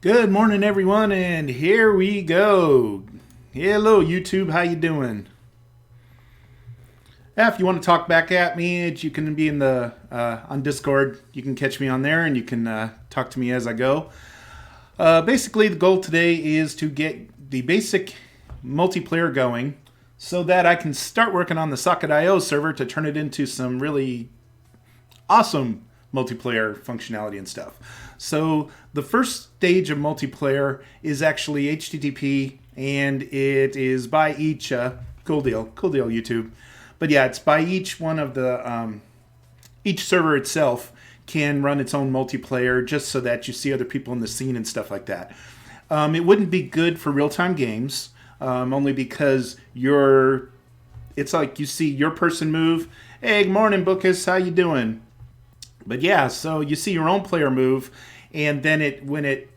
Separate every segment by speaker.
Speaker 1: Good morning, everyone, and here we go. Hello, YouTube. How you doing? If you want to talk back at me, you can be in the on Discord. You can catch me on there, and you can talk to me as I go. Basically, the goal today is to get the basic multiplayer going, so that I can start working on the Socket.io server to turn it into some really awesome multiplayer functionality and stuff. So the first stage of multiplayer is actually HTTP, and it is by each. Cool deal, YouTube. But yeah, it's by each one of the each server itself can run its own multiplayer, just so that you see other people in the scene and stuff like that. It wouldn't be good for real time games, only because it's like you see your person move. Hey, good morning, Bookus. How you doing? But yeah, so you see your own player move, and then when it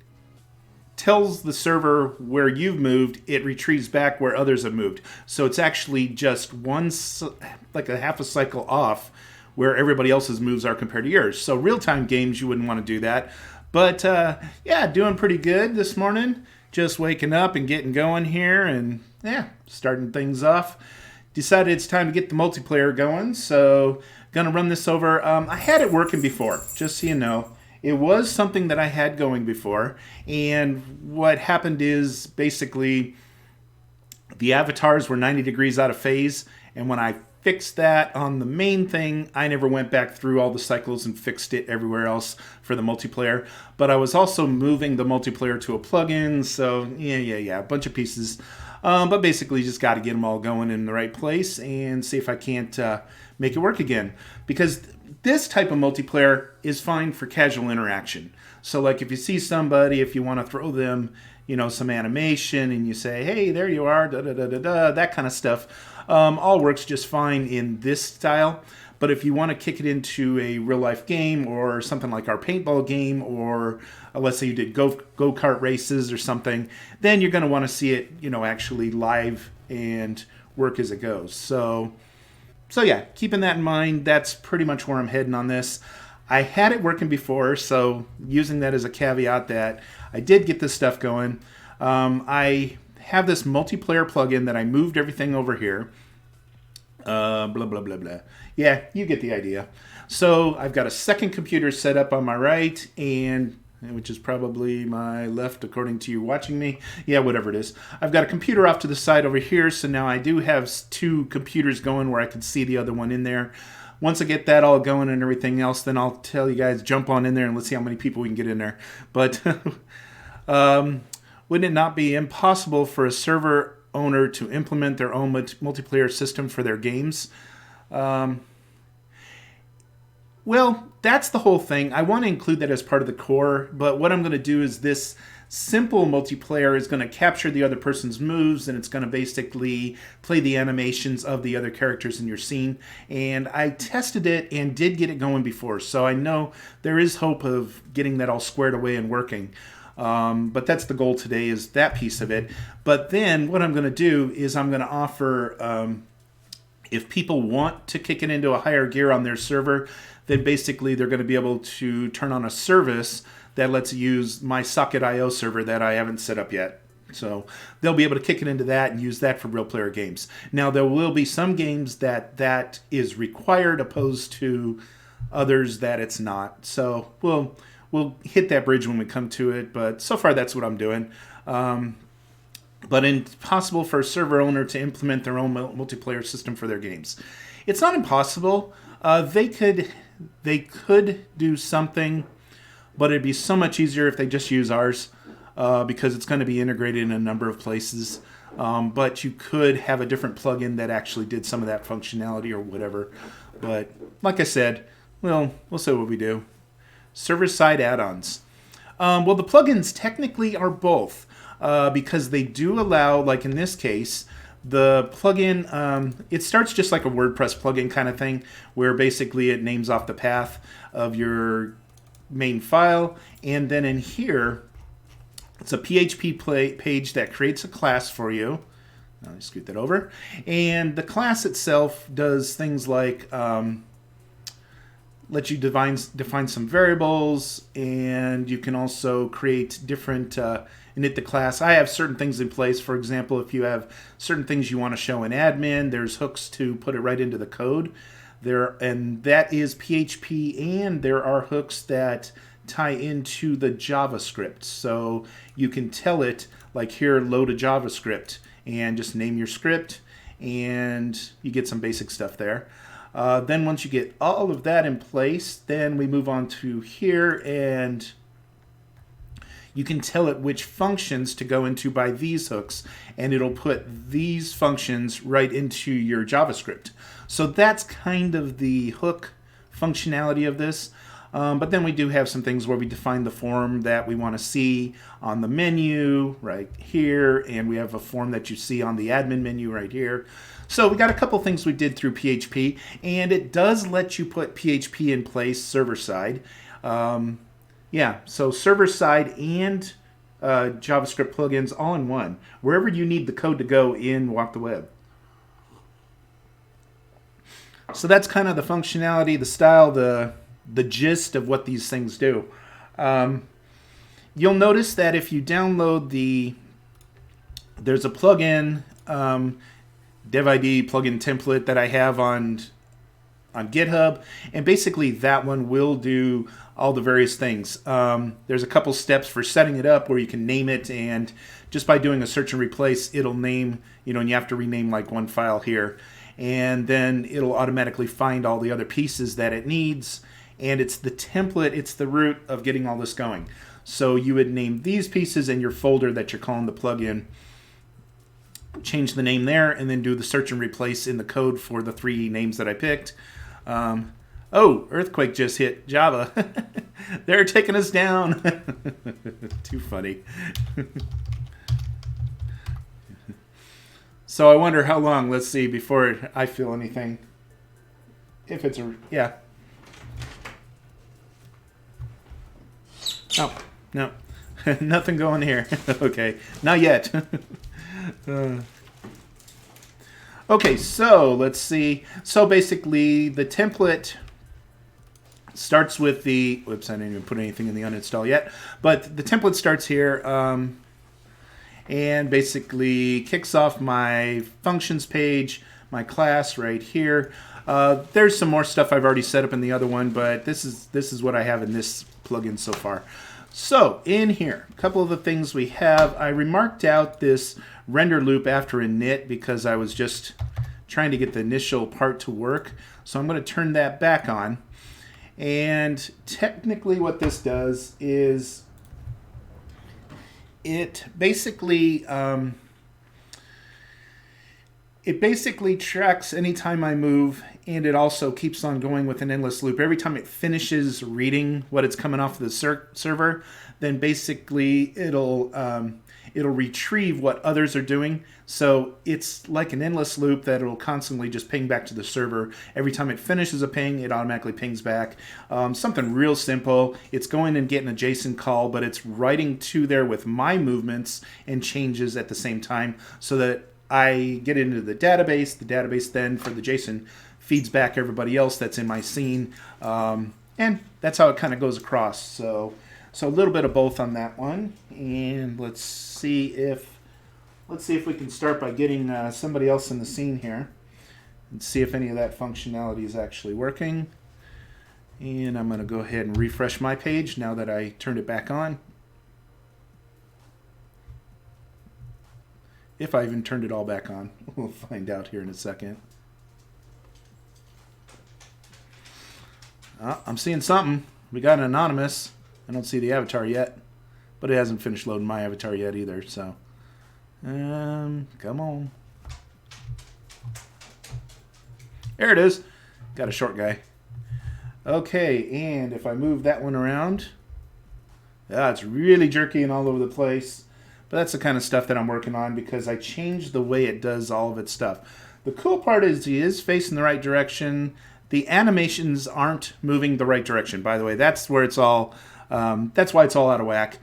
Speaker 1: tells the server where you've moved, it retrieves back where others have moved. So it's actually just like a half a cycle off where everybody else's moves are compared to yours. So real time games, you wouldn't want to do that. But yeah, doing pretty good this morning. Just waking up and getting going here, and yeah, starting things off. Decided it's time to get the multiplayer going, so gonna run this over. I had it working before, just so you know. It was something that I had going before, and what happened is basically the avatars were 90 degrees out of phase, and when I fixed that on the main thing, I never went back through all the cycles and fixed it everywhere else for the multiplayer. But I was also moving the multiplayer to a plugin, so yeah, a bunch of pieces. But basically, just got to get them all going in the right place and see if I can't make it work again. Because this type of multiplayer is fine for casual interaction. So, like, if you see somebody, if you want to throw them, some animation, and you say, "Hey, there you are," da da da da da, that kind of stuff, all works just fine in this style. But if you want to kick it into a real life game or something like our paintball game, or let's say you did go kart races or something, then you're going to want to see it, actually live and work as it goes. So yeah, keeping that in mind, that's pretty much where I'm heading on this. I had it working before, so using that as a caveat that I did get this stuff going. I have this multiplayer plugin that I moved everything over here. Blah, blah, blah, blah. Yeah, you get the idea. So I've got a second computer set up on my right, and which is probably my left according to you watching me. Yeah, whatever it is. I've got a computer off to the side over here, so now I do have two computers going where I can see the other one in there. Once I get that all going and everything else, then I'll tell you guys, jump on in there and let's see how many people we can get in there. But wouldn't it not be impossible for a server owner to implement their own multiplayer system for their games? Well, that's the whole thing. I want to include that as part of the core, but what I'm going to do is this simple multiplayer is going to capture the other person's moves, and it's going to basically play the animations of the other characters in your scene. And I tested it and did get it going before, so I know there is hope of getting that all squared away and working. But that's the goal today, is that piece of it. But then what I'm going to do is I'm going to offer, if people want to kick it into a higher gear on their server, then basically they're going to be able to turn on a service that lets you use my Socket.io server that I haven't set up yet. So they'll be able to kick it into that and use that for real player games. Now, there will be some games that is required, opposed to others that it's not. So we'll hit that bridge when we come to it. But so far, that's what I'm doing. But it's possible for a server owner to implement their own multiplayer system for their games. It's not impossible. They could do something, but it'd be so much easier if they just use ours, because it's going to be integrated in a number of places. But you could have a different plugin that actually did some of that functionality or whatever. But like I said, we'll see what we do. Server-side add-ons. Well, the plugins technically are both, because they do allow, like in this case, the plugin, it starts just like a WordPress plugin kind of thing, where basically it names off the path of your main file, and then in here, it's a PHP page that creates a class for you. I'll scoot that over. And the class itself does things like let you define some variables, and you can also create different init the class. I have certain things in place. For example, if you have certain things you want to show in admin, there's hooks to put it right into the code there, and that is PHP, and there are hooks that tie into the JavaScript. So you can tell it, like here, load a JavaScript, and just name your script, and you get some basic stuff there. Then once you get all of that in place, then we move on to here, and you can tell it which functions to go into by these hooks, and it'll put these functions right into your JavaScript. So that's kind of the hook functionality of this. But then we do have some things where we define the form that we want to see on the menu right here, and we have a form that you see on the admin menu right here. So we got a couple things we did through PHP, and it does let you put PHP in place server-side. Yeah, so server-side and JavaScript plugins all in one, wherever you need the code to go in WalkTheWeb. So that's kind of the functionality, the style, the gist of what these things do. You'll notice that if you download there's a plugin, DevID plugin template that I have on GitHub, and basically that one will do all the various things. There's a couple steps for setting it up where you can name it, and just by doing a search and replace, it'll name, and you have to rename like one file here, and then it'll automatically find all the other pieces that it needs, and it's the template, it's the root of getting all this going. So you would name these pieces in your folder that you're calling the plugin, change the name there, and then do the search and replace in the code for the 3 names that I picked. Oh, earthquake just hit Java. They're taking us down. Too funny. So I wonder how long, let's see, before I feel anything. If it's yeah. Oh, no. Nothing going here. Okay, not yet. Okay, so let's see. So basically, the template starts with the... Whoops, I didn't even put anything in the uninstall yet. But the template starts here and basically kicks off my functions page, my class right here. There's some more stuff I've already set up in the other one, but this is what I have in this plugin so far. So in here, a couple of the things we have. I remarked out this render loop after init because I was just trying to get the initial part to work. So I'm going to turn that back on. And technically what this does is it basically tracks anytime I move, and it also keeps on going with an endless loop. Every time it finishes reading what it's coming off of the server, then basically it'll retrieve what others are doing. So it's like an endless loop that it'll constantly just ping back to the server. Every time it finishes a ping, it automatically pings back. Something real simple. It's going and getting a JSON call, but it's writing to there with my movements and changes at the same time so that I get into the database. The database then for the JSON feeds back everybody else that's in my scene. And that's how it kind of goes across. So a little bit of both on that one. And let's see if we can start by getting somebody else in the scene here and see if any of that functionality is actually working. And I'm going to go ahead and refresh my page now that I turned it back on. If I even turned it all back on. We'll find out here in a second. I'm seeing something. We got an anonymous. I don't see the avatar yet, but it hasn't finished loading my avatar yet either, so come on. There it is. Got a short guy. Okay, and if I move that one around, it's really jerky and all over the place, but that's the kind of stuff that I'm working on because I changed the way it does all of its stuff. The cool part is he is facing the right direction. The animations aren't moving the right direction, by the way. That's where it's all that's why it's all out of whack.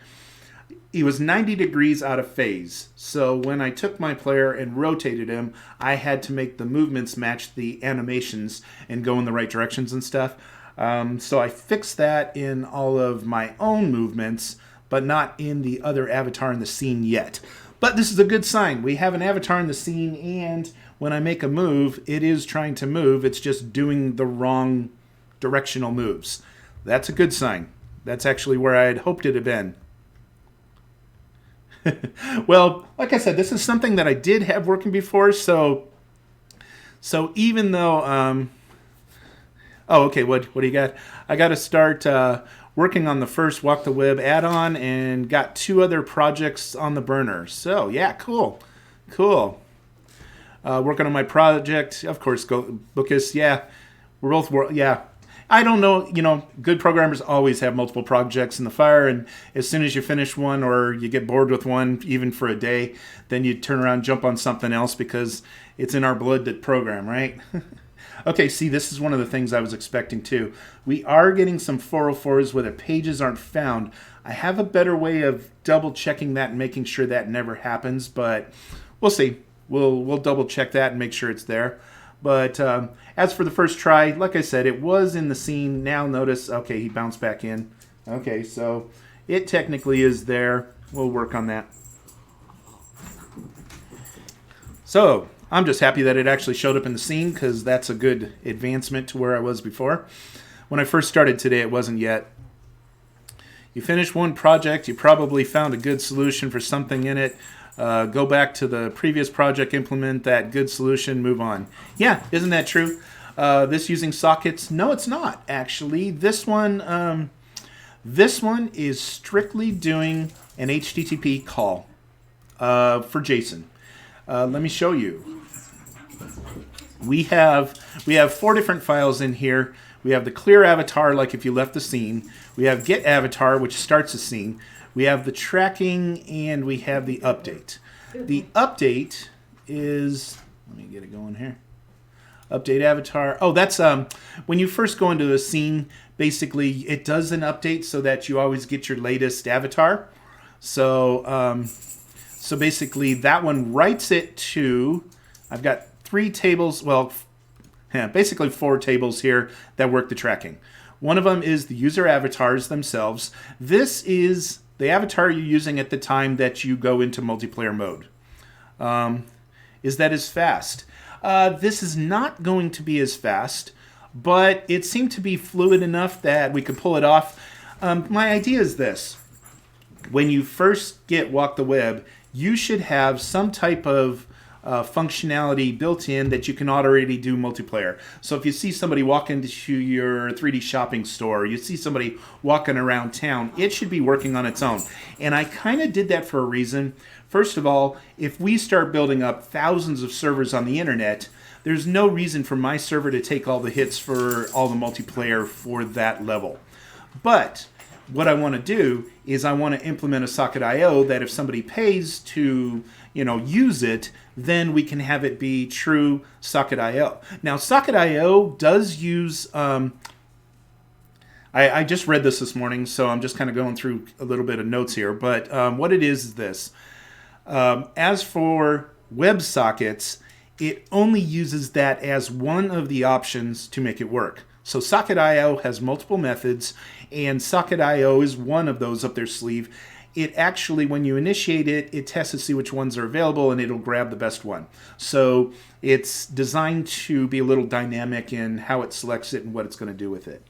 Speaker 1: He was 90 degrees out of phase. So when I took my player and rotated him, I had to make the movements match the animations and go in the right directions and stuff. So I fixed that in all of my own movements, but not in the other avatar in the scene yet. But this is a good sign. We have an avatar in the scene, and when I make a move, it is trying to move. It's just doing the wrong directional moves. That's a good sign. That's actually where I had hoped it had been. Well, like I said, this is something that I did have working before, so even though oh, okay, what do you got? I got to start working on the first WalkTheWeb add-on, and got 2 other projects on the burner. So yeah, cool. Working on my project, of course. Go Bookus, yeah. We're both yeah. I don't know, good programmers always have multiple projects in the fire, and as soon as you finish one or you get bored with one, even for a day, then you turn around and jump on something else because it's in our blood to program, right? Okay, see, this is one of the things I was expecting too. We are getting some 404s where the pages aren't found. I have a better way of double checking that and making sure that never happens, but we'll see. We'll double check that and make sure it's there. But as for the first try, like I said, it was in the scene. Now notice, okay, he bounced back in. Okay, so it technically is there. We'll work on that. So I'm just happy that it actually showed up in the scene, because that's a good advancement to where I was before. When I first started today, it wasn't yet. You finish one project, you probably found a good solution for something in it. Go back to the previous project, implement that good solution, move on. Yeah, isn't that true? This using sockets? No, it's not, actually. This one is strictly doing an HTTP call for JSON. Let me show you. We have 4 different files in here. We have the clear avatar, like if you left the scene. We have get avatar, which starts the scene. We have the tracking, and we have the update. The update is, let me get it going here. Update avatar. Oh, that's when you first go into a scene, basically it does an update so that you always get your latest avatar. So so basically that one writes it to, I've got 3 tables, well, basically 4 tables here that work the tracking. One of them is the user avatars themselves. This is the avatar you're using at the time that you go into multiplayer mode. Is that as fast? This is not going to be as fast, but it seemed to be fluid enough that we could pull it off. My idea is this. When you first get WalkTheWeb, you should have some type of functionality built in that you can already do multiplayer. So if you see somebody walk into your 3D shopping store, you see somebody walking around town, it should be working on its own. And I kind of did that for a reason. First of all, if we start building up thousands of servers on the internet, there's no reason for my server to take all the hits for all the multiplayer for that level. But what I want to do is I want to implement a socket IO that if somebody pays to, use it, then we can have it be true socket IO. Now, socket IO does use, I just read this morning, so I'm just kind of going through a little bit of notes here, but what it is this. As for WebSockets, it only uses that as one of the options to make it work. So Socket IO has multiple methods, and Socket IO is one of those up their sleeve. It actually, when you initiate it, it tests to see which ones are available, and it'll grab the best one. So it's designed to be a little dynamic in how it selects it and what it's going to do with it.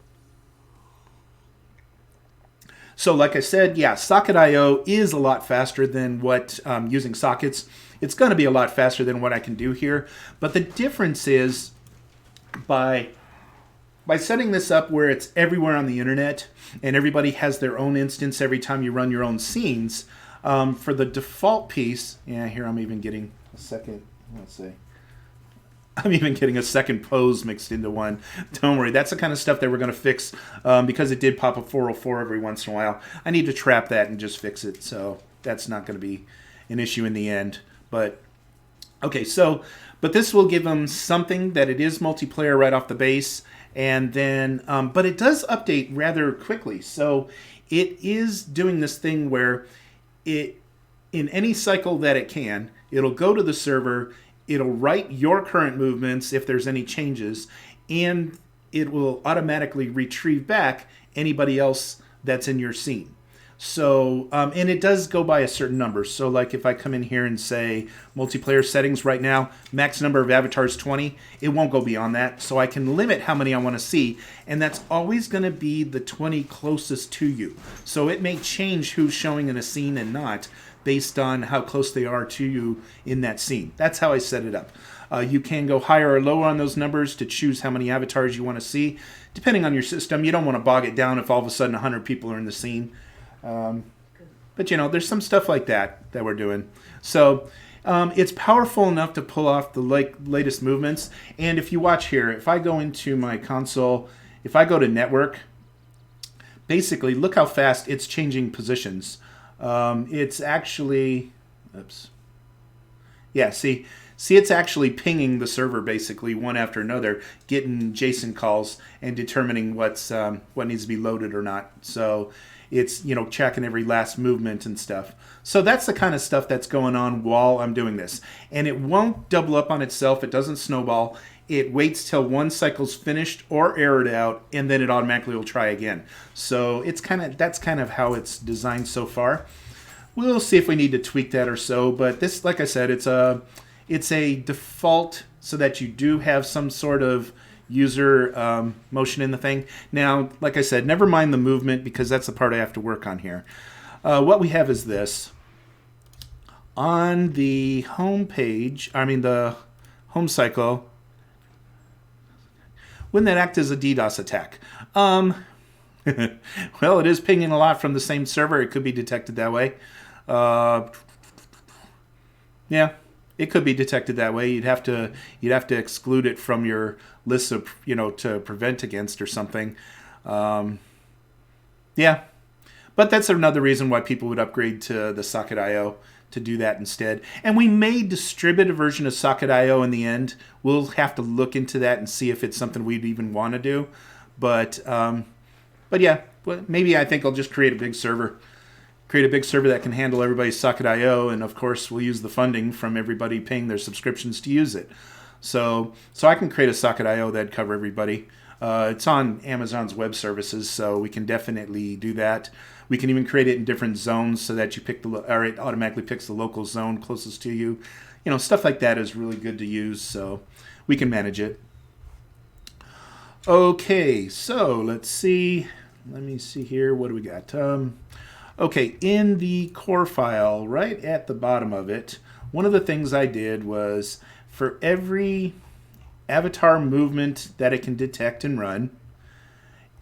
Speaker 1: So like I said, yeah, Socket IO is a lot faster than what using sockets. It's going to be a lot faster than what I can do here. But the difference is by setting this up where it's everywhere on the internet and everybody has their own instance every time you run your own scenes, for the default piece, yeah, here I'm even getting a second, let's see. I'm even getting a second pose mixed into one. Don't worry, that's the kind of stuff that we're going to fix because it did pop a 404 every once in a while. I need to trap that and just fix it, so that's not going to be an issue in the end. But okay, so but this will give them something that it is multiplayer right off the base, and then but it does update rather quickly. So it is doing this thing where it in any cycle that it can, it'll go to the server. It'll write your current movements if there's any changes, and it will automatically retrieve back anybody else that's in your scene. So, and it does go by a certain number. So like if I come in here and say multiplayer settings right now, max number of avatars 20, it won't go beyond that. So I can limit how many I want to see. And that's always going to be the 20 closest to you. So it may change who's showing in a scene and not based on how close they are to you in that scene. That's how I set it up. You can go higher or lower on those numbers to choose how many avatars you want to see. Depending on your system, you don't want to bog it down if all of a sudden 100 people are in the scene. But you know, there's some stuff like that we're doing. So it's powerful enough to pull off the latest movements. And if you watch here, if I go into my console, if I go to network, basically look how fast it's changing positions. It's actually, oops. Yeah, see, it's actually pinging the server basically one after another, getting JSON calls and determining what needs to be loaded or not. So it's, you know, checking every last movement and stuff. So that's the kind of stuff that's going on while I'm doing this. And it won't double up on itself. It doesn't snowball. It waits till one cycle's finished or errored out, and then it automatically will try again. So it's that's kind of how it's designed so far. We'll see if we need to tweak that or so. But this, like I said, it's a default so that you do have some sort of user motion in the thing. Now, like I said, never mind the movement because that's the part I have to work on here. What we have is this. On the home page, the home cycle, wouldn't that act as a DDoS attack? Well, it is pinging a lot from the same server. It could be detected that way. Yeah, it could be detected that way. You'd have to exclude it from your list of, you know, to prevent against or something. Yeah, but that's another reason why people would upgrade to the Socket.io to do that instead. And we may distribute a version of Socket.io in the end. We'll have to look into that and see if it's something we'd even want to do. But yeah, maybe I think I'll just create a big server. Create a big server that can handle everybody's Socket.io, and of course we'll use the funding from everybody paying their subscriptions to use it. So I can create a Socket.io that'd cover everybody. It's on Amazon's web services, so we can definitely do that. We can even create it in different zones so that you pick or it automatically picks the local zone closest to you. You know, stuff like that is really good to use, so we can manage it. Okay, so let's see. Let me see here. What do we got? Okay, in the core file, right at the bottom of it, one of the things I did was for every avatar movement that it can detect and run,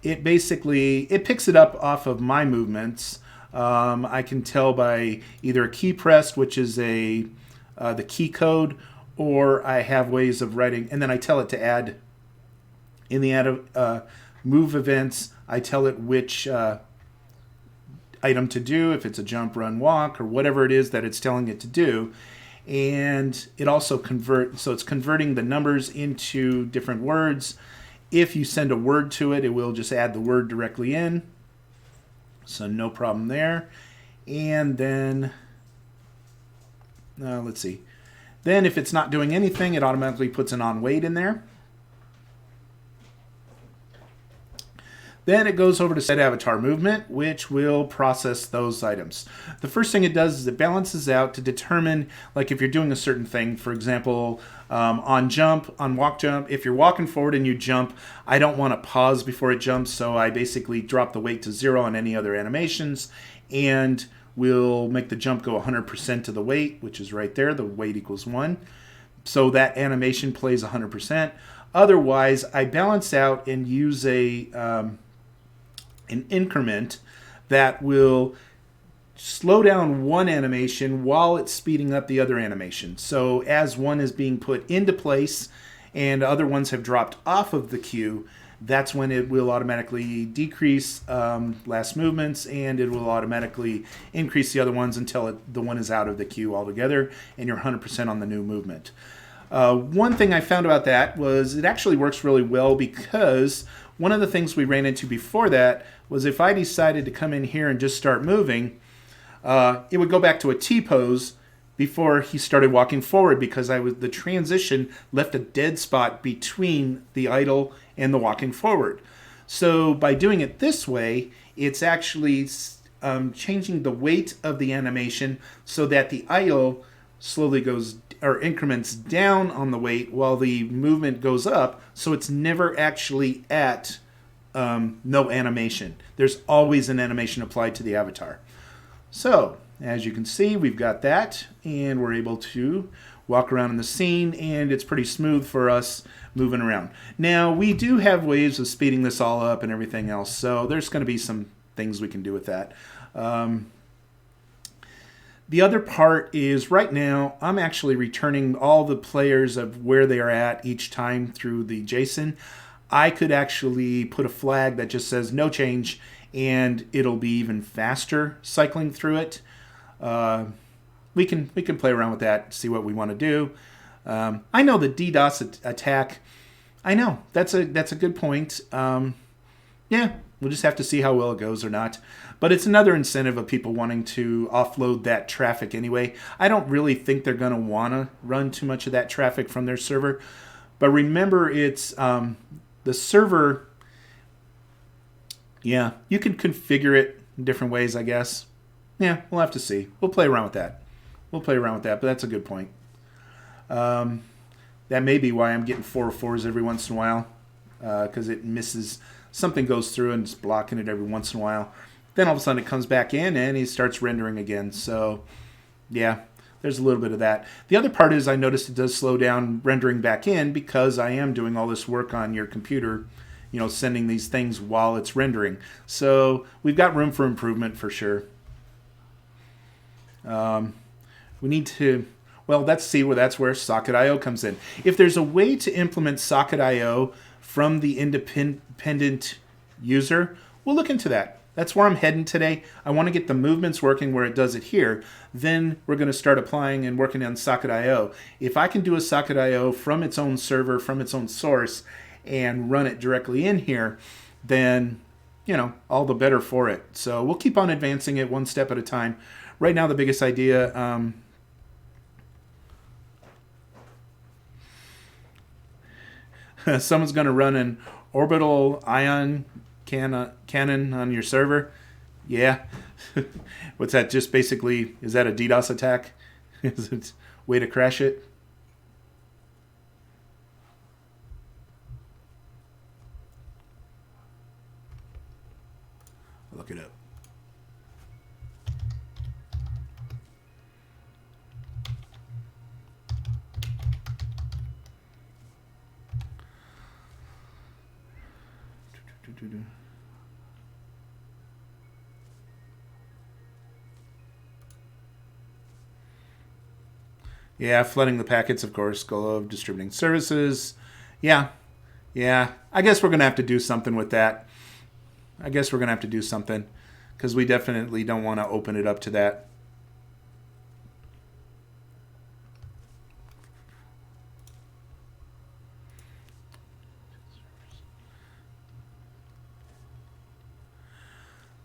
Speaker 1: it picks it up off of my movements. I can tell by either a key pressed, which is the key code, or I have ways of writing, and then I tell it to add in the move events. I tell it which item to do, if it's a jump, run, walk, or whatever it is that it's telling it to do. And it also so it's converting the numbers into different words. If you send a word to it, it will just add the word directly in. So no problem there. And then, let's see. Then if it's not doing anything, it automatically puts an on wait in there. Then it goes over to set avatar movement, which will process those items. The first thing it does is it balances out to determine, like if you're doing a certain thing, for example, on walk jump, if you're walking forward and you jump, I don't want to pause before it jumps, so I basically drop the weight to 0 on any other animations, and we'll make the jump go 100% of the weight, which is right there, the weight equals 1. So that animation plays 100%. Otherwise, I balance out and use an increment that will slow down one animation while it's speeding up the other animation. So as one is being put into place and other ones have dropped off of the queue, that's when it will automatically decrease last movements, and it will automatically increase the other ones until the one is out of the queue altogether and you're 100% on the new movement. One thing I found about that was it actually works really well, because one of the things we ran into before that was if I decided to come in here and just start moving, it would go back to a T-pose, before he started walking forward because the transition left a dead spot between the idle and the walking forward. So by doing it this way, it's actually changing the weight of the animation so that the idle slowly goes or increments down on the weight while the movement goes up. So it's never actually at no animation. There's always an animation applied to the avatar. So as you can see, we've got that, and we're able to walk around in the scene, and it's pretty smooth for us moving around. Now, we do have ways of speeding this all up and everything else, so there's going to be some things we can do with that. The other part is right now, I'm actually returning all the players of where they are at each time through the JSON. I could actually put a flag that just says no change, and it'll be even faster cycling through it. We can play around with that, see what we want to do. I know the DDoS attack. I know that's a good point. Yeah, we'll just have to see how well it goes or not. But it's another incentive of people wanting to offload that traffic anyway. I don't really think they're going to want to run too much of that traffic from their server. But remember, it's the server. Yeah, you can configure it in different ways, I guess. Yeah, we'll have to see. We'll play around with that. But that's a good point. That may be why I'm getting 404s every once in a while, because it misses. Something goes through and it's blocking it every once in a while. Then all of a sudden it comes back in and it starts rendering again. So, yeah, there's a little bit of that. The other part is I noticed it does slow down rendering back in because I am doing all this work on your computer, sending these things while it's rendering. So we've got room for improvement for sure. We need to, that's where Socket.io comes in. If there's a way to implement Socket.io from the independent user, we'll look into that. That's where I'm heading today. I want to get the movements working where it does it here. Then we're going to start applying and working on Socket.io. If I can do a Socket.io from its own server, from its own source, and run it directly in here, then, all the better for it. So we'll keep on advancing it one step at a time. Right now, the biggest idea, someone's going to run an orbital ion cannon on your server. Yeah. What's that? Just basically, is that a DDoS attack? Is it a way to crash it? Look it up. Yeah, flooding the packets, of course, goal of distributing services. Yeah. I guess we're going to have to do something with that. Because we definitely don't want to open it up to that.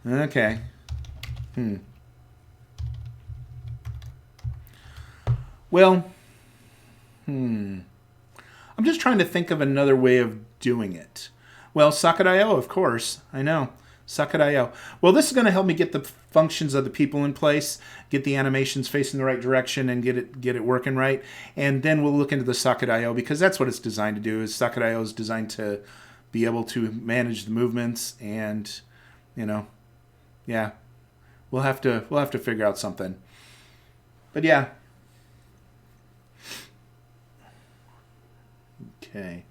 Speaker 1: Okay. Well, I'm just trying to think of another way of doing it. Well, Socket.io, of course. I know. Socket.io. Well, this is going to help me get the functions of the people in place, get the animations facing the right direction, and get it working right. And then we'll look into the Socket.io because that's what it's designed to do. Socket.io is designed to be able to manage the movements, and yeah, we'll have to figure out something. But yeah. Okay.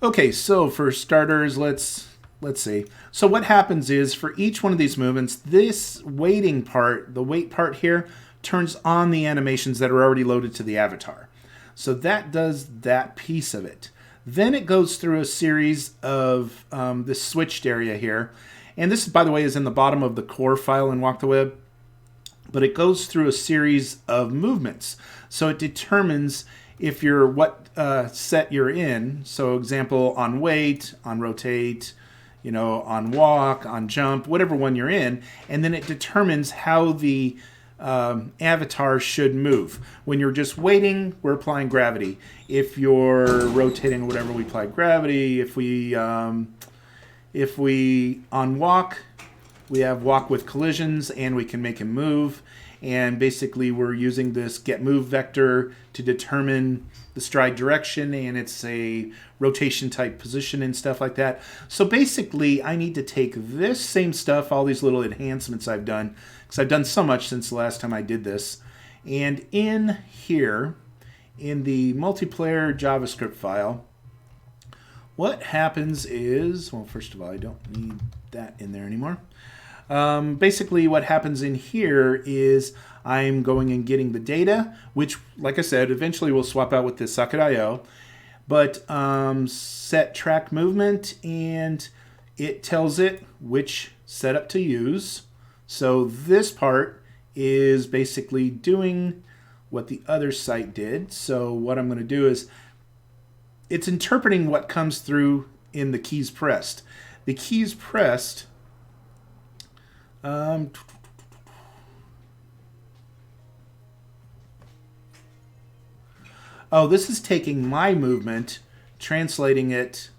Speaker 1: Okay, so for starters, let's see. So what happens is for each one of these movements, this waiting part, the wait part here, turns on the animations that are already loaded to the avatar. So that does that piece of it. Then it goes through a series of this switched area here. And this, by the way, is in the bottom of the core file in WalkTheWeb. But it goes through a series of movements. So it determines if you're what set you're in. So example, on wait, on rotate, on walk, on jump, whatever one you're in, and then it determines how the avatar should move. When you're just waiting, we're applying gravity. If you're rotating, whatever, we apply gravity. If we on walk, we have walk with collisions, and we can make him move. And basically, we're using this get move vector to determine the stride direction, and it's a rotation type position and stuff like that. So basically, I need to take this same stuff, all these little enhancements I've done, because I've done so much since the last time I did this, and in here, in the multiplayer JavaScript file, what happens is, well, first of all, I don't need that in there anymore. Basically, what happens in here is I'm going and getting the data, which, like I said, eventually we'll swap out with this socket.io, but set track movement, and it tells it which setup to use. So this part is basically doing what the other site did. So what I'm going to do is it's interpreting what comes through in the keys pressed. The keys pressed, this is taking my movement, translating it,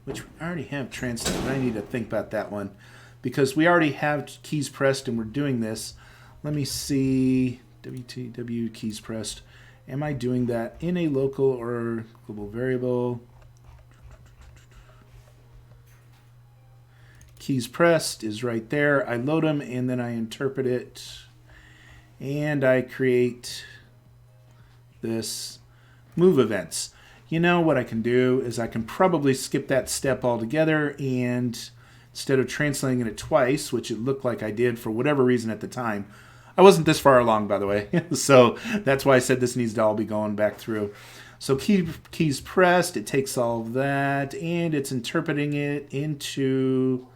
Speaker 1: which I already have translated. I need to think about that one because we already have keys pressed and we're doing this. Let me see, WTW keys pressed. Am I doing that in a local or global variable? Keys pressed is right there. I load them and then I interpret it and I create this move events. What I can do is I can probably skip that step altogether, and instead of translating it twice, which it looked like I did for whatever reason at the time, I wasn't this far along, by the way, so that's why I said this needs to all be going back through. So keys pressed, it takes all of that and it's interpreting it into,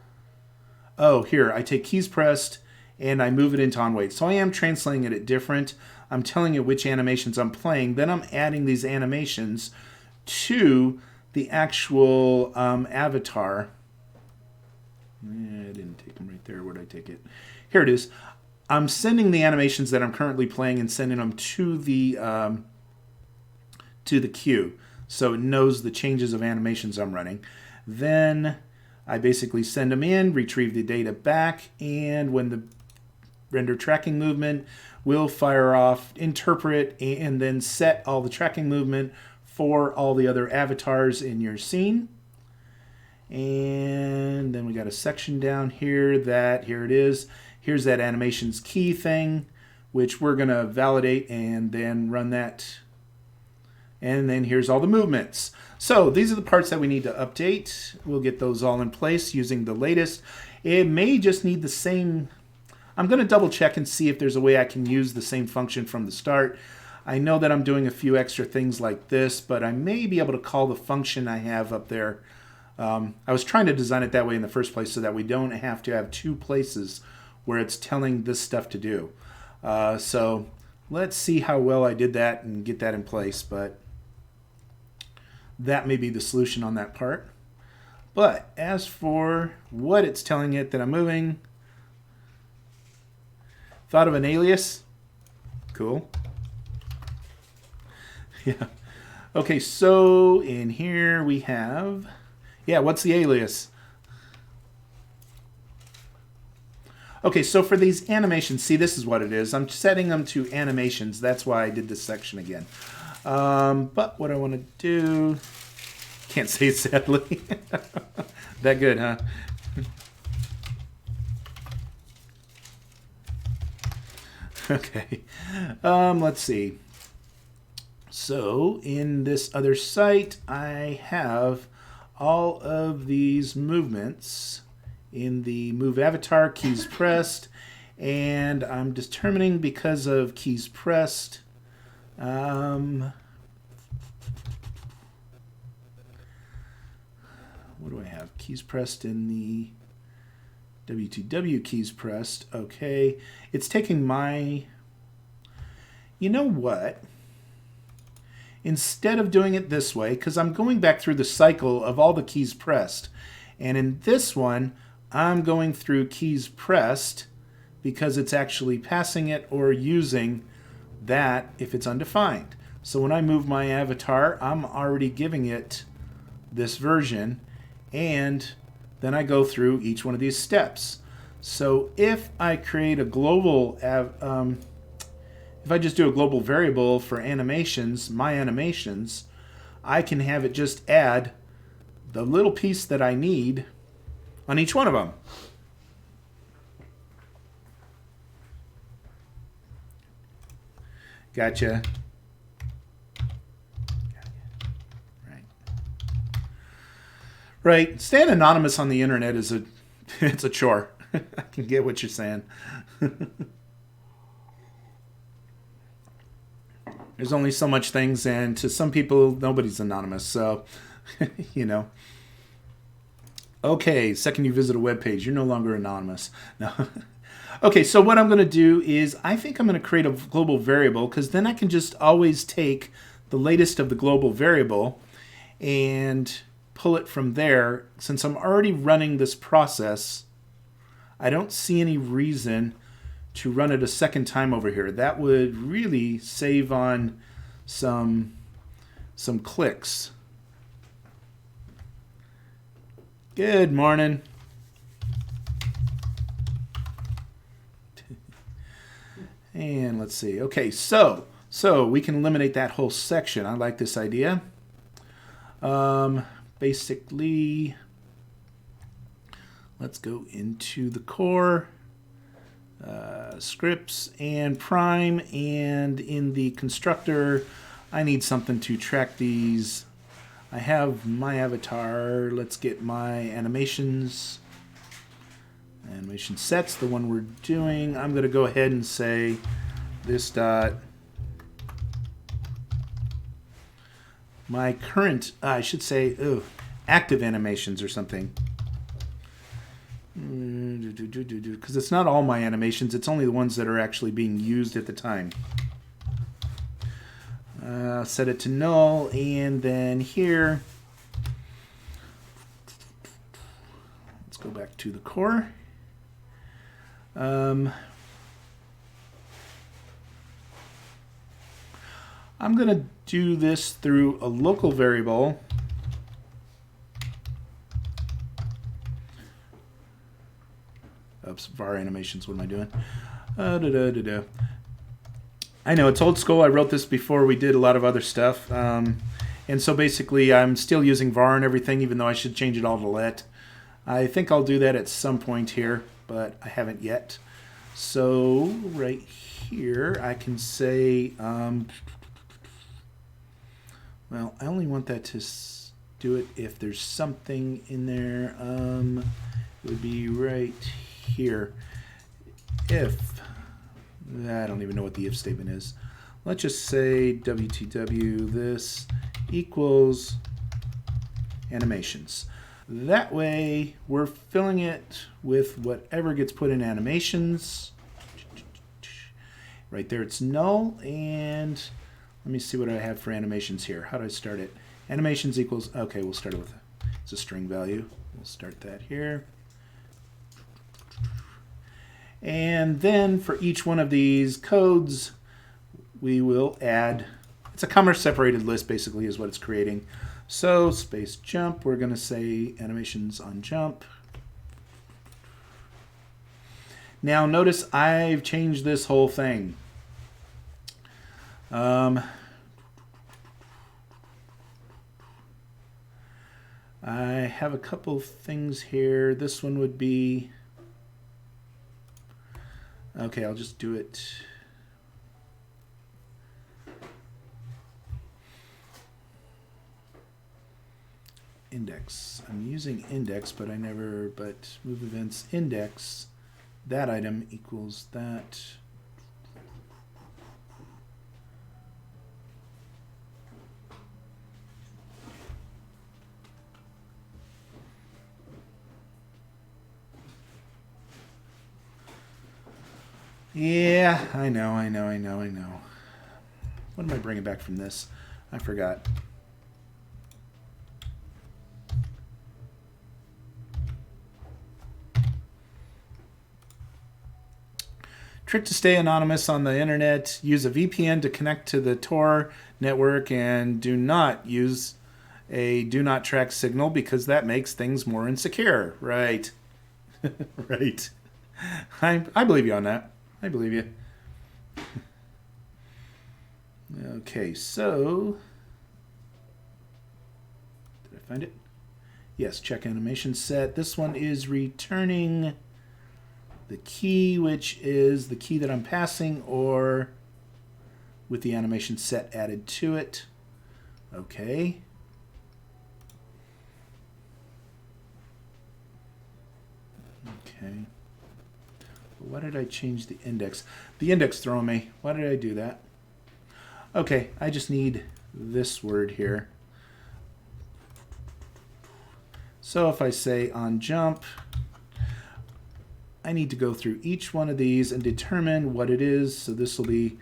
Speaker 1: here, I take keys pressed and I move it into on wait. So I am translating it different. I'm telling it which animations I'm playing. Then I'm adding these animations to the actual avatar. I didn't take them right there. Where'd I take it? Here it is. I'm sending the animations that I'm currently playing and sending them to the queue, so it knows the changes of animations I'm running. Then I basically send them in, retrieve the data back, and when the render tracking movement will fire off, interpret, and then set all the tracking movement for all the other avatars in your scene. And then we got a section down here that, here it is. Here's that animations key thing, which we're going to validate and then run that. And then here's all the movements. So these are the parts that we need to update. We'll get those all in place using the latest. It may just need the same. I'm going to double check and see if there's a way I can use the same function from the start. I know that I'm doing a few extra things like this, but I may be able to call the function I have up there. I was trying to design it that way in the first place so that we don't have to have two places where it's telling this stuff to do. So let's see how well I did that and get that in place, but that may be the solution on that part. But as for what it's telling it that I'm moving, thought of an alias? Cool. Yeah. Okay, so in here we have, what's the alias? Okay, so for these animations, see, this is what it is. I'm setting them to animations. That's why I did this section again. But what I want to do, can't say it sadly. That good, huh? Okay, let's see. So in this other site, I have all of these movements in the move avatar, keys pressed, and I'm determining because of keys pressed, what do I have? Keys pressed in the WTW keys pressed. Okay, it's taking my, you know what? Instead of doing it this way, because I'm going back through the cycle of all the keys pressed, And in this one, I'm going through keys pressed because it's actually passing it or using that if it's undefined. So when I move my avatar, I'm already giving it this version, and then I go through each one of these steps. So if I create a global, if I just do a global variable for animations, my animations, I can have it just add the little piece that I need on each one of them. Gotcha. Right. Staying anonymous on the internet is it's a chore. I can get what you're saying. There's only so much things, and to some people, nobody's anonymous. So, you know. Okay, second you visit a web page, you're no longer anonymous. No. Okay, so what I'm going to do is I think I'm going to create a global variable, because then I can just always take the latest of the global variable and pull it from there. Since I'm already running this process, I don't see any reason to run it a second time over here. That would really save on some clicks. Good morning. And let's see. Okay, so we can eliminate that whole section. I like this idea. Basically, let's go into the core, scripts and prime, and in the constructor, I need something to track these. I have my avatar. Let's get my animations. Animation sets, the one we're doing. I'm going to go ahead and say this dot. My current, I should say, active animations or something. Because it's not all my animations, it's only the ones that are actually being used at the time. Set it to null, and then here, let's go back to the core. I'm going to do this through a local variable. Oops, var animations, what am I doing? I know, it's old school. I wrote this before we did a lot of other stuff. And so basically I'm still using var and everything, even though I should change it all to let. I think I'll do that at some point here, but I haven't yet. So right here I can say, well, I only want that to do it if there's something in there. It would be right here. If, I don't even know what the if statement is. Let's just say WTW this equals animations. That way we're filling it with whatever gets put in animations. Right there it's null, and let me see what I have for animations here. How do I start it? Animations equals, okay, we'll start it with it's a string value. We'll start that here. And then for each one of these codes, we will add, it's a comma separated list basically is what it's creating. So space jump, we're going to say animations on jump. Now notice I've changed this whole thing. I have a couple things here. This one would be, okay, I'll just do it. Index. I'm using index, but move events index, that item equals that. Yeah, I know. What am I bringing back from this? I forgot. Trick to stay anonymous on the internet. Use a VPN to connect to the Tor network, and do not use a do not track signal because that makes things more insecure. Right. Right. I believe you on that. I believe you. Okay, so did I find it? Yes, check animation set. This one is returning the key, which is the key that I'm passing, or with the animation set added to it. Okay. Okay. Why did I change the index? The index throwing me. Why did I do that? Okay, I just need this word here. So if I say on jump, I need to go through each one of these and determine what it is. So this will be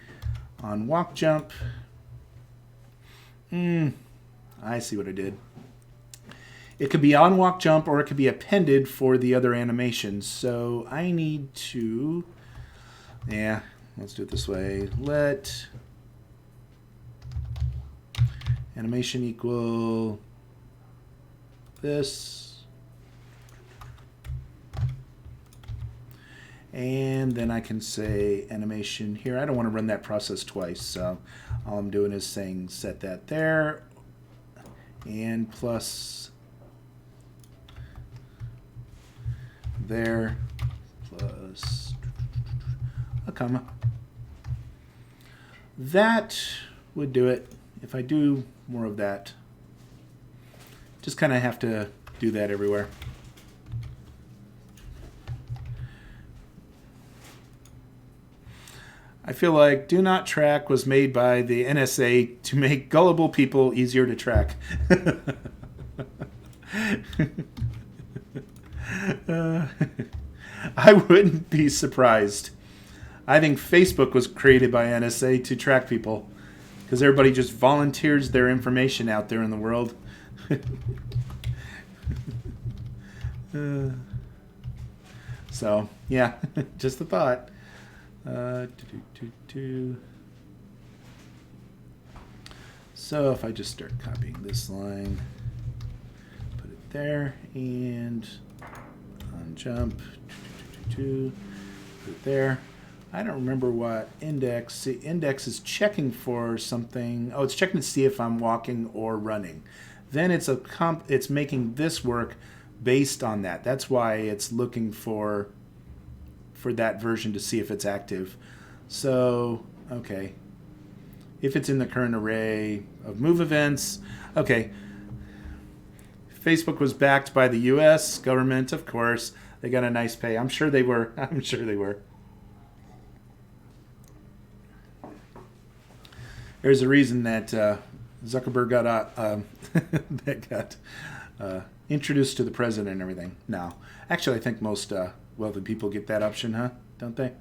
Speaker 1: on walk jump. I see what I did. It could be on walk jump, or it could be appended for the other animations. So I need to, let's do it this way. Let animation equal this. And then I can say animation here. I don't want to run that process twice, so all I'm doing is saying set that there, and plus there, plus a comma. That would do it. If I do more of that, just kind of have to do that everywhere. I feel like do not track was made by the NSA to make gullible people easier to track. I wouldn't be surprised. I think Facebook was created by NSA to track people because everybody just volunteers their information out there in the world. So, yeah, just a thought. So if I just start copying this line, put it there, and on jump, put it there. I don't remember what index. The index is checking for something. Oh, it's checking to see if I'm walking or running. Then it's it's making this work based on that. That's why it's looking for that version to see if it's active. So, okay. If it's in the current array of move events, okay. Facebook was backed by the US government, of course. They got a nice pay. I'm sure they were. I'm sure they were. There's a reason that Zuckerberg got introduced to the president and everything. Now, actually, I think most wealthy people get that option, huh? Don't they?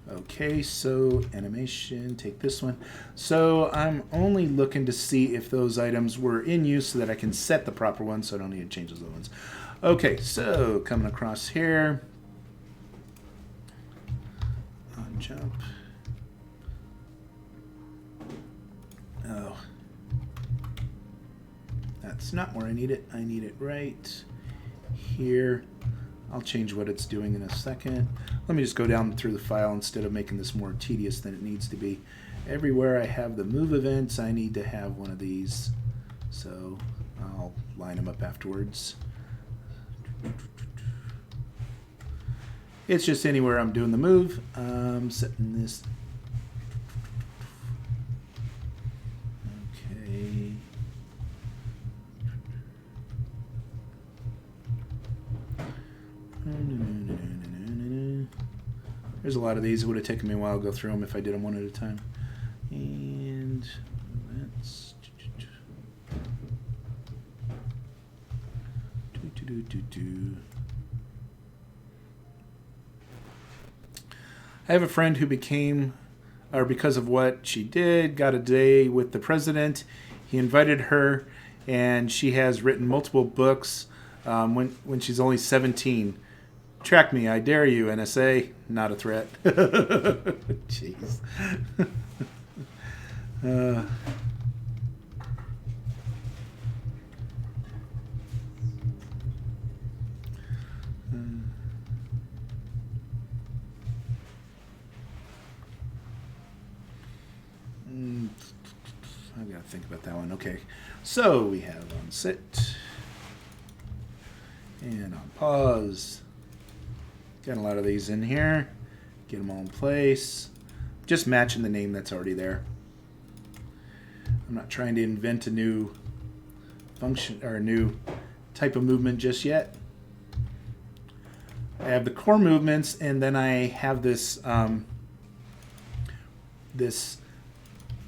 Speaker 1: Okay, so animation, take this one. So I'm only looking to see if those items were in use so that I can set the proper one, so I don't need to change those other ones. Okay, so coming across here. On jump. Oh. That's not where I need it. I need it right here. I'll change what it's doing in a second. Let me just go down through the file instead of making this more tedious than it needs to be. Everywhere I have the move events, I need to have one of these. So I'll line them up afterwards. It's just anywhere I'm doing the move. I'm setting this. Okay. There's a lot of these. It would have taken me a while to go through them if I did them one at a time. And that's I have a friend who because of what she did, got a day with the president. He invited her, and she has written multiple books when she's only 17. Track me, I dare you, NSA. Not a threat. Jeez. I gotta think about that one. Okay, so we have on sit and on pause. Got a lot of these in here. Get them all in place. Just matching the name that's already there. I'm not trying to invent a new function or a new type of movement just yet. I have the core movements, and then I have this this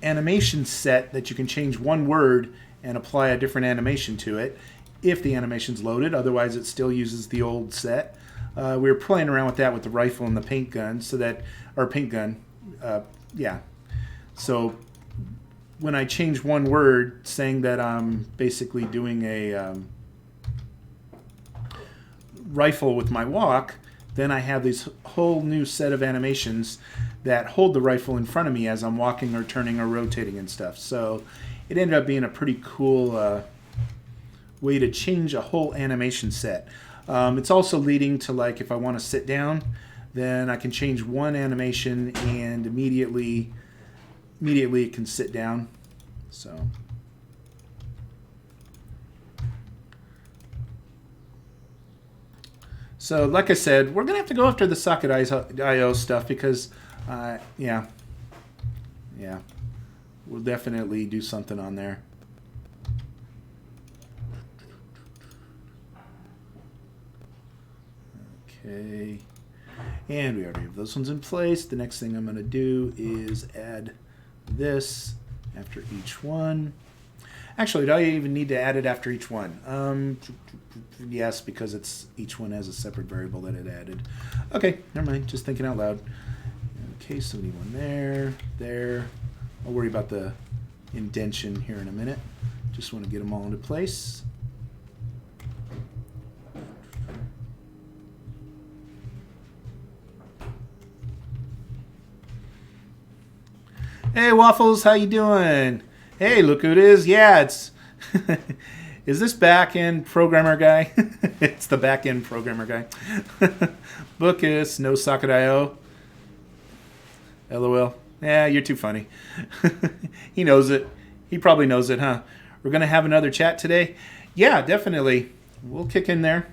Speaker 1: animation set that you can change one word and apply a different animation to it if the animation's loaded. Otherwise, it still uses the old set. We were playing around with that with the rifle and the paint gun, so that, or paint gun, yeah. So when I change one word, saying that I'm basically doing a rifle with my walk, then I have this whole new set of animations that hold the rifle in front of me as I'm walking or turning or rotating and stuff. So it ended up being a pretty cool way to change a whole animation set. It's also leading to, like, if I want to sit down, then I can change one animation and immediately it can sit down. So like I said, we're gonna have to go after the socket IO stuff because yeah, we'll definitely do something on there. Okay, and we already have those ones in place. The next thing I'm going to do is add this after each one. Actually, do I even need to add it after each one? Yes, because each one has a separate variable that it added. Okay, never mind. Just thinking out loud. Okay, so we need one there. I'll worry about the indentation here in a minute. Just want to get them all into place. Hey Waffles, how you doing? Hey, look who it is. Yeah, it's is this back-end programmer guy? It's the back-end programmer guy. Bookus, no socket IO. LOL. Yeah, you're too funny. He knows it. He probably knows it, huh? We're gonna have another chat today. Yeah, definitely. We'll kick in there.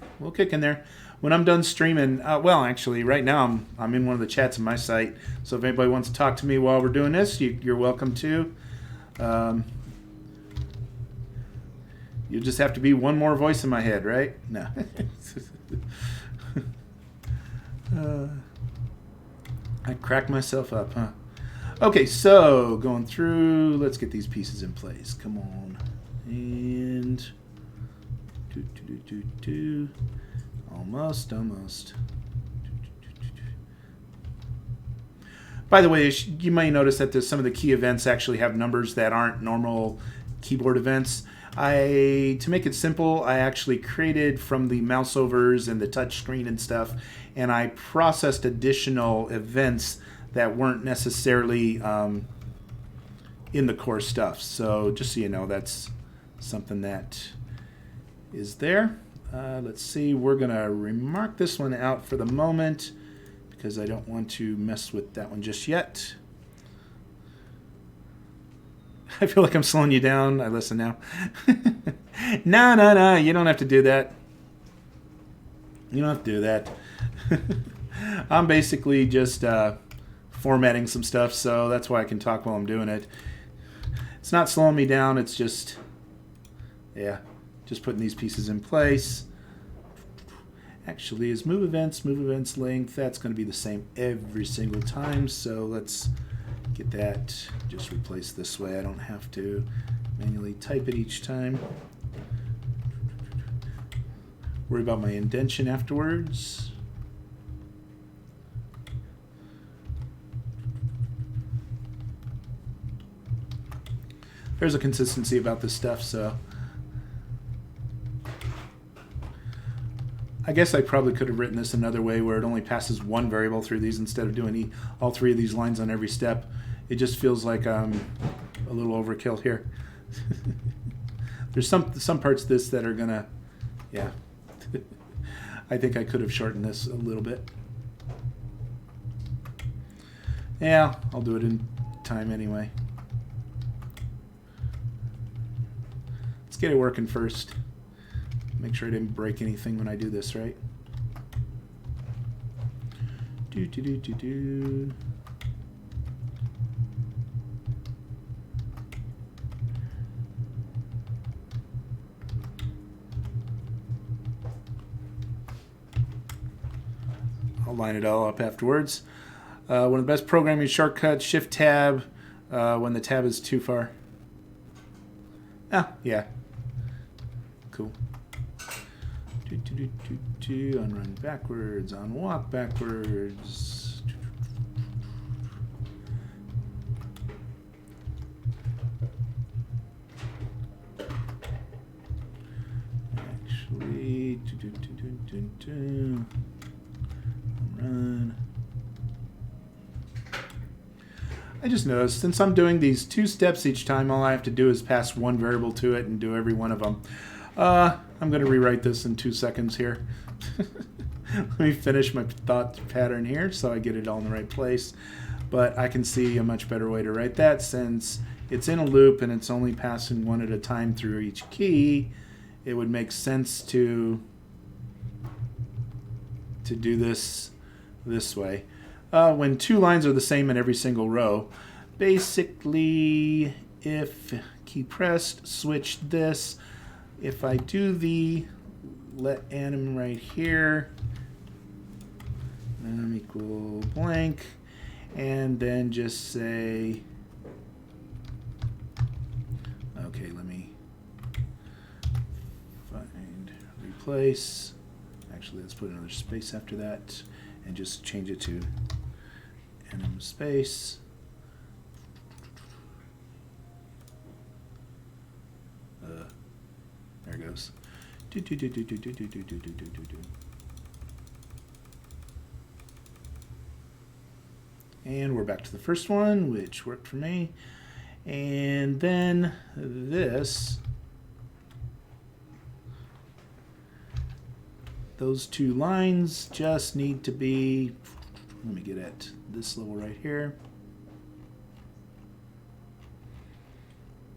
Speaker 1: When I'm done streaming, well, actually, right now I'm in one of the chats on my site. So if anybody wants to talk to me while we're doing this, you're welcome to. You just have to be one more voice in my head, right? No. I cracked myself up, huh? Okay, so going through, let's get these pieces in place. Come on, and almost. By the way, you might notice that some of the key events actually have numbers that aren't normal keyboard events. To make it simple, I actually created from the mouse overs and the touch screen and stuff, and I processed additional events that weren't necessarily in the core stuff. So just so you know, that's something that is there. Let's see, we're gonna remark this one out for the moment because I don't want to mess with that one just yet. I feel like I'm slowing you down. I listen now. No, you don't have to do that. You don't have to do that. I'm basically just formatting some stuff, so that's why I can talk while I'm doing it. It's not slowing me down, it's just, yeah, just putting these pieces in place. Actually, is move events length, that's going to be the same every single time, so let's get that just replaced this way. I don't have to manually type it each time. Worry about my indentation afterwards. There's a consistency about this stuff, so. I guess I probably could have written this another way where it only passes one variable through these instead of doing all three of these lines on every step. It just feels like a little overkill here. There's some parts of this that are gonna, yeah. I think I could have shortened this a little bit. Yeah, I'll do it in time anyway. Let's get it working first. Make sure I didn't break anything when I do this, right? Do. I'll line it all up afterwards. One of the best programming shortcuts, Shift Tab, when the tab is too far. Ah, yeah. Cool. On run backwards, on walk backwards. Actually, run. I just noticed since I'm doing these 2 steps each time, all I have to do is pass one variable to it and do every one of them. I'm going to rewrite this in 2 seconds here. Let me finish my thought pattern here so I get it all in the right place. But I can see a much better way to write that since it's in a loop and it's only passing one at a time through each key. It would make sense to do this way. When 2 lines are the same in every single row, basically if key pressed, switch this. If I do the let anim right here, anim equal blank, and then just say, okay, let me find replace. Actually, let's put another space after that and just change it to anim space. There it goes. And we're back to the first one, which worked for me. And then this, those 2 lines just need to be, let me get at this level right here.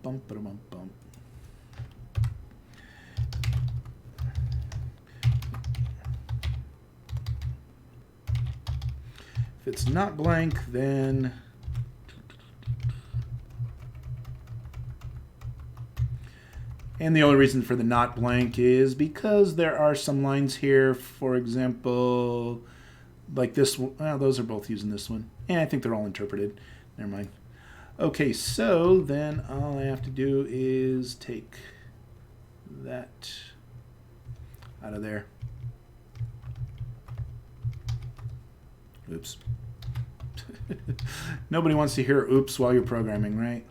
Speaker 1: Bump, bump, bump. If it's not blank, then and the only reason for the not blank is because there are some lines here, for example, like this one. Well, those are both using this one. And I think they're all interpreted. Never mind. Okay, so then all I have to do is take that out of there. Oops. Nobody wants to hear oops while you're programming, right?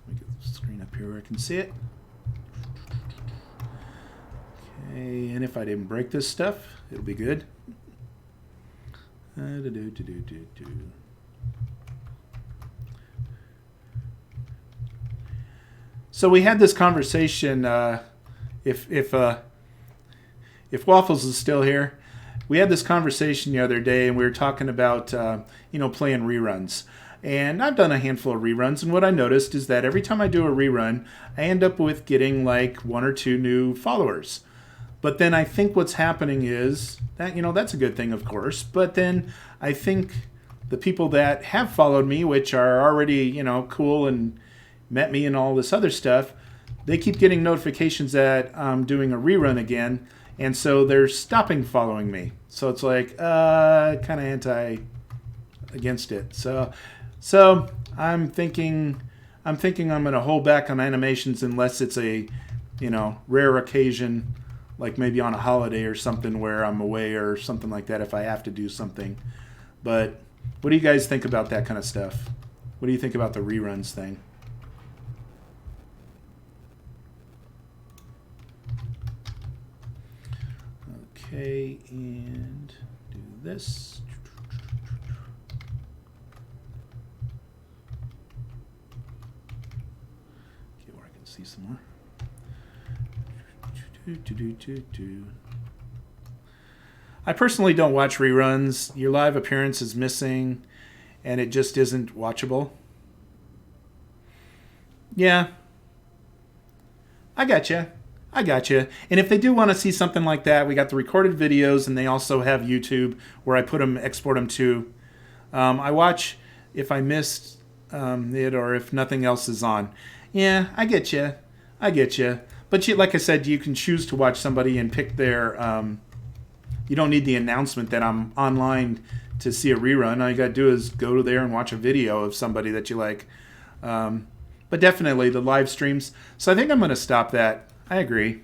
Speaker 1: Let me get the screen up here where I can see it. Okay, and if I didn't break this stuff, it'll be good. So we had this conversation, if Waffles is still here, we had this conversation the other day, and we were talking about playing reruns. And I've done a handful of reruns, and what I noticed is that every time I do a rerun, I end up with getting like 1 or 2 new followers. But then I think what's happening is that, that's a good thing, of course. But then I think the people that have followed me, which are already, cool and met me and all this other stuff, they keep getting notifications that I'm doing a rerun again. And so they're stopping following me. So it's like, kind of against it. So I'm thinking I'm going to hold back on animations unless it's a, rare occasion, like maybe on a holiday or something where I'm away or something like that if I have to do something. But what do you guys think about that kind of stuff? What do you think about the reruns thing? Okay, and do this. Okay, where I can see some more. I personally don't watch reruns. Your live appearance is missing, and it just isn't watchable. Yeah, I gotcha. I gotcha. And if they do want to see something like that, we got the recorded videos, and they also have YouTube where I put them, export them to. I watch if I missed it or if nothing else is on. Yeah, I get you. I get you. But like I said, you can choose to watch somebody and pick their. You don't need the announcement that I'm online to see a rerun. All you got to do is go to there and watch a video of somebody that you like. But definitely the live streams. So I think I'm going to stop that. I agree.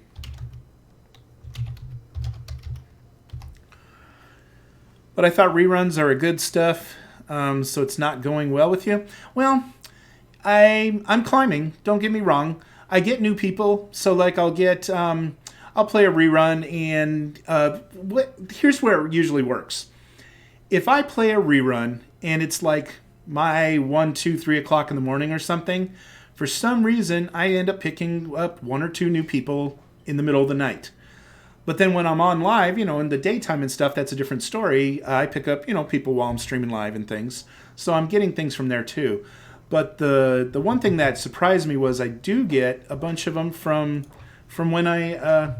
Speaker 1: But I thought reruns are a good stuff. So it's not going well with you. Well, I'm climbing. Don't get me wrong. I get new people. So like I'll play a rerun, and here's where it usually works. If I play a rerun and it's like my 1, 2, 3 o'clock in the morning or something, for some reason I end up picking up 1 or 2 new people in the middle of the night. But then when I'm on live, in the daytime and stuff, that's a different story. I pick up, people while I'm streaming live and things. So I'm getting things from there too. But the one thing that surprised me was I do get a bunch of them from when I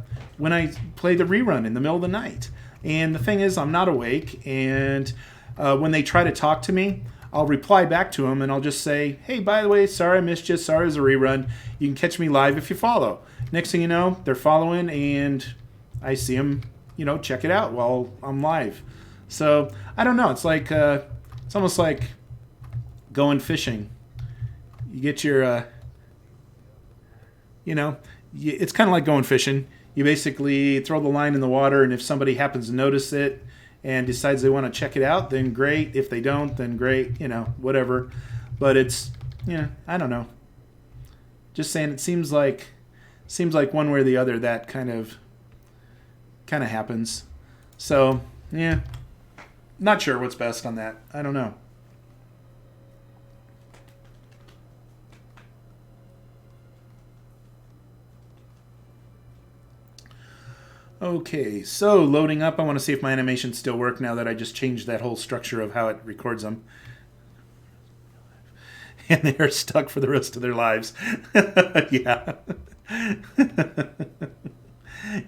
Speaker 1: play the rerun in the middle of the night. And the thing is, I'm not awake, and when they try to talk to me, I'll reply back to them, and I'll just say, hey, by the way, sorry I missed you, sorry it was a rerun. You can catch me live if you follow. Next thing you know, they're following, and I see them, check it out while I'm live. So, I don't know, it's like, it's almost like going fishing. You get your, it's kind of like going fishing. You basically throw the line in the water, and if somebody happens to notice it and decides they want to check it out, then great. If they don't, then great, whatever. But it's, I don't know. Just saying, it seems like one way or the other that kind of happens. So, yeah. Not sure what's best on that. I don't know. Okay, so loading up. I want to see if my animations still work now that I just changed that whole structure of how it records them. And they are stuck for the rest of their lives. Yeah.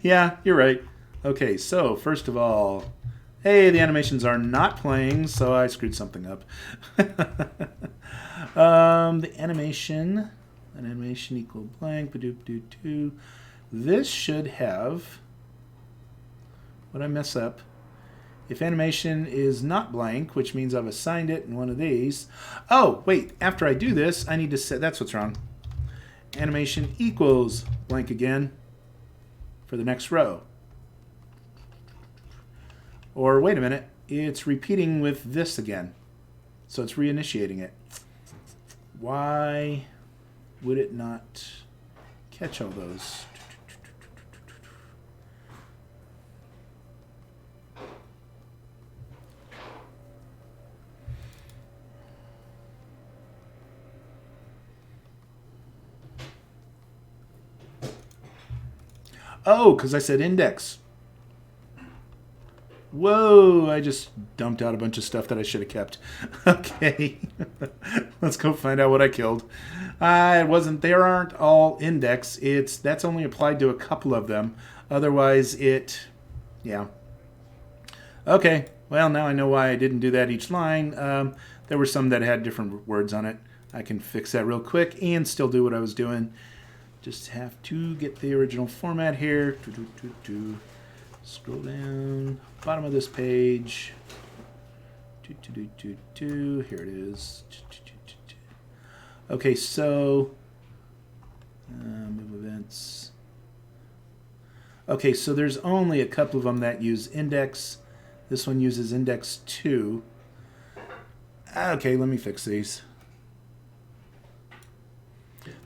Speaker 1: Yeah, you're right. Okay, so first of all, hey, the animations are not playing, so I screwed something up. The animation, an animation equal blank, ba-doop-doo-doo. This should have... What I mess up? If animation is not blank, which means I've assigned it in one of these. Oh, wait. After I do this, I need to set... That's what's wrong. Animation equals blank again for the next row. Or, wait a minute. It's repeating with this again. So it's reinitiating it. Why would it not catch all those? Oh, because I said index. Whoa, I just dumped out a bunch of stuff that I should have kept. Okay, let's go find out what I killed. It wasn't, they aren't all index. That's only applied to a couple of them. Otherwise yeah. Okay, well now I know why I didn't do that each line. There were some that had different words on it. I can fix that real quick and still do what I was doing. Just have to get the original format here. Scroll down, bottom of this page. Here it is. Okay, so move events. Okay, so there's only a couple of them that use index. This one uses index 2. Okay, let me fix these.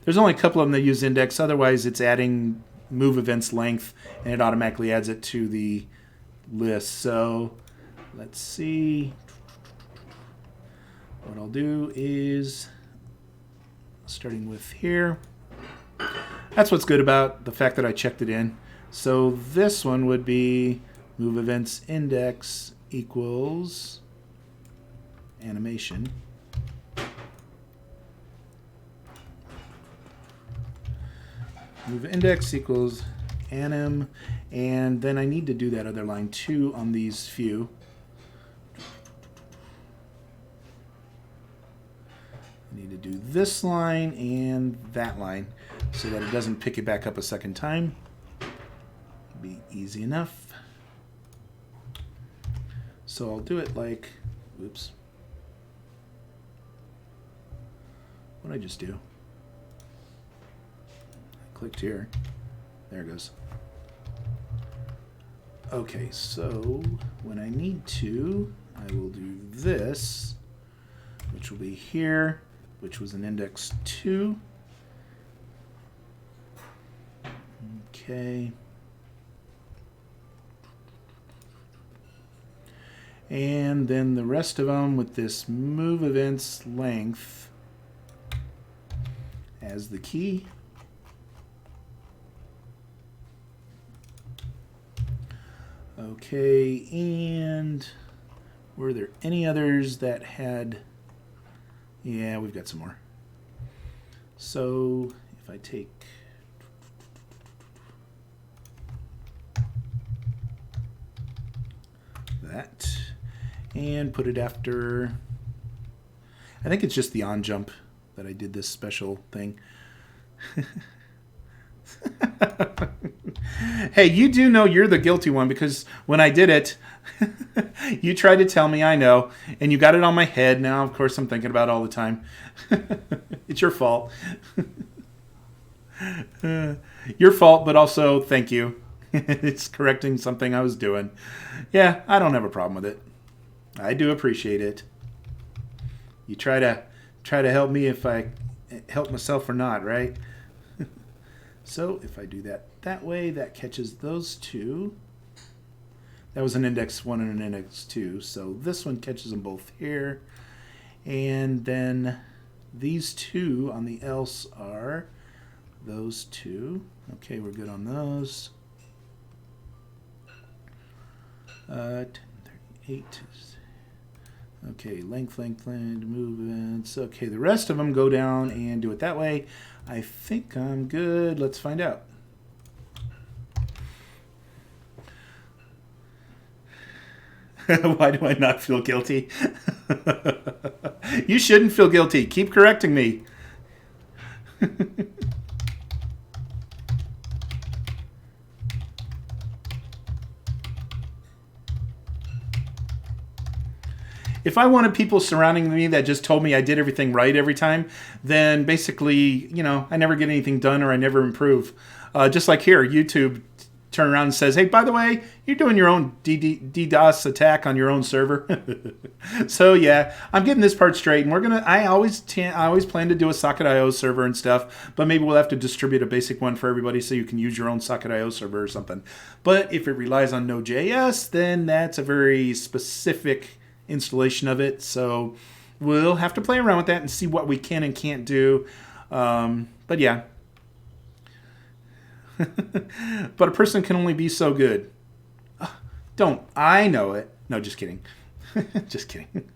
Speaker 1: There's only a couple of them that use index. Otherwise, it's adding move events length, and it automatically adds it to the list. So let's see. What I'll do is, starting with here, that's what's good about the fact that I checked it in. So this one would be move events index equals animation. Move index equals anim, and then I need to do that other line too on these few. I need to do this line and that line so that it doesn't pick it back up a second time. Be easy enough. So I'll do it like, whoops. What did I just do? I clicked here. There it goes. Okay, so when I need to, I will do this, which will be here, which was an index 2. Okay. And then the rest of them with this move events length as the key. Okay, and were there any others that had... Yeah, we've got some more. So if I take that and put it after, I think it's just the on jump that I did this special thing. Hey, you do know you're the guilty one, because when I did it, you tried to tell me I know, and you got it on my head. Now, of course, I'm thinking about it all the time. It's your fault. Your fault, but also thank you. It's correcting something I was doing. Yeah, I don't have a problem with it. I do appreciate it. You try to help me if I help myself or not, right? So if I do that way, that catches those two. That was an index 1 and an index 2. So this one catches them both here. And then these two on the else are those two. Okay, we're good on those. 1038. Okay, length, movements. Okay, the rest of them go down and do it that way. I think I'm good. Let's find out. Why do I not feel guilty? You shouldn't feel guilty. Keep correcting me. If I wanted people surrounding me that just told me I did everything right every time, then basically, you know, I never get anything done or I never improve. Just like here, YouTube turn around and says, hey, by the way, you're doing your own DDoS attack on your own server. So yeah, I'm getting this part straight, and we're gonna. I always plan to do a Socket.io server and stuff, but maybe we'll have to distribute a basic one for everybody so you can use your own Socket.io server or something. But if it relies on Node.js, then that's a very specific installation of it. So we'll have to play around with that and see what we can and can't do. But yeah. But a person can only be so good. Don't I know it? No, just kidding. Just kidding.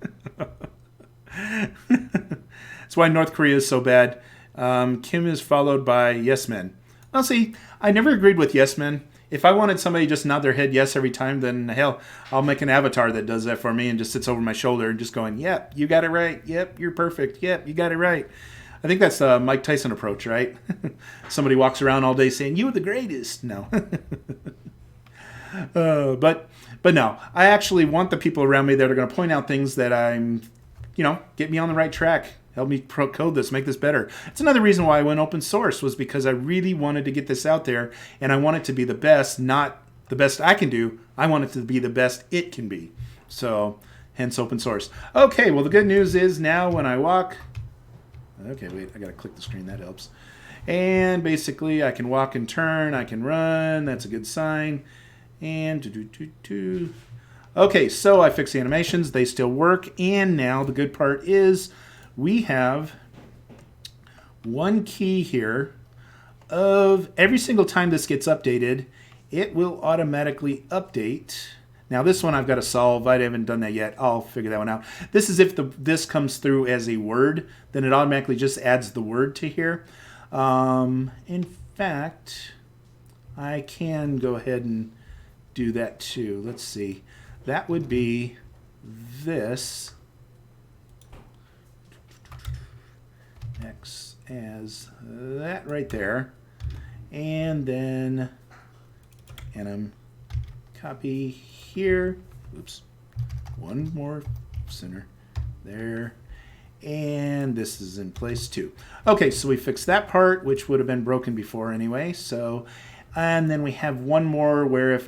Speaker 1: That's why North Korea is so bad. Kim is followed by yes men. Well, see, I never agreed with yes men. If I wanted somebody to just nod their head yes every time, then hell, I'll make an avatar that does that for me and just sits over my shoulder and just going, yep, you got it right. Yep, you're perfect. Yep, you got it right. I think that's the Mike Tyson approach, right? Somebody walks around all day saying, you're the greatest. No. But no, I actually want the people around me that are going to point out things that I'm, get me on the right track. Help me code this, make this better. It's another reason why I went open source, was because I really wanted to get this out there, and I want it to be the best, not the best I can do. I want it to be the best it can be. So, hence open source. Okay, well, the good news is now when I walk... Okay, wait, I got to click the screen. That helps. And basically, I can walk and turn. I can run. That's a good sign. And okay, so I fixed the animations. They still work. And now the good part is we have one key here of every single time this gets updated, it will automatically update. Now this one I've got to solve. I haven't done that yet. I'll figure that one out. This is if this comes through as a word, then it automatically just adds the word to here. In fact, I can go ahead and do that too. Let's see. That would be this. X as that right there. And then copy here. Oops. One more center. There. And this is in place too. Okay, so we fixed that part, which would have been broken before anyway. So, and then we have one more where if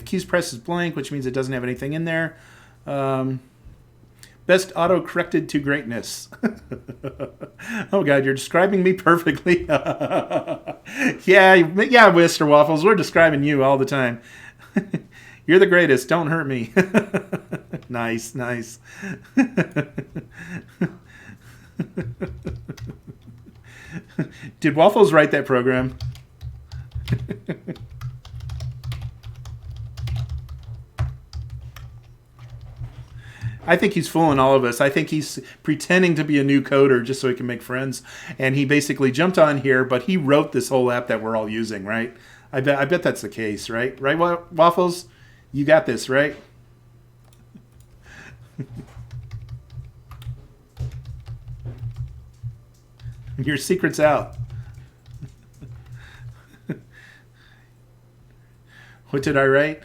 Speaker 1: keys press is blank, which means it doesn't have anything in there. Best auto-corrected to greatness. Oh God, you're describing me perfectly. yeah, Mr. Waffles, we're describing you all the time. You're the greatest. Don't hurt me. Nice. Did Waffles write that program? I think he's fooling all of us. I think he's pretending to be a new coder just so he can make friends. And he basically jumped on here, but he wrote this whole app that we're all using, right? I bet that's the case, right? Right, Waffles? You got this, right? Your secret's out. What did I write?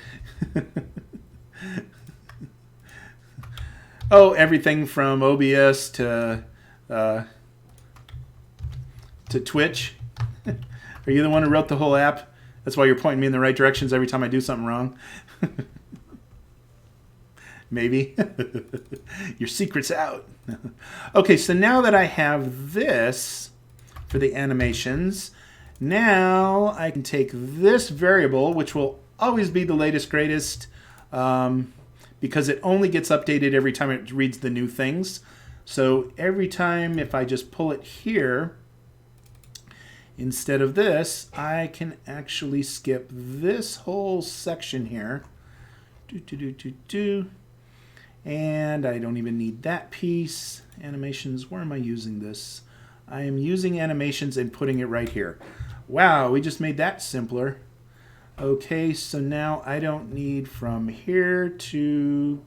Speaker 1: Oh, everything from OBS to Twitch. Are you the one who wrote the whole app? That's why you're pointing me in the right directions every time I do something wrong. Maybe. Your secret's out. Okay, so now that I have this for the animations, now I can take this variable, which will always be the latest, greatest, because it only gets updated every time it reads the new things. So every time if I just pull it here, instead of this, I can actually skip this whole section here. And I don't even need that piece. Animations, where am I using this? I am using animations and putting it right here. Wow, we just made that simpler. Okay, so now I don't need from here to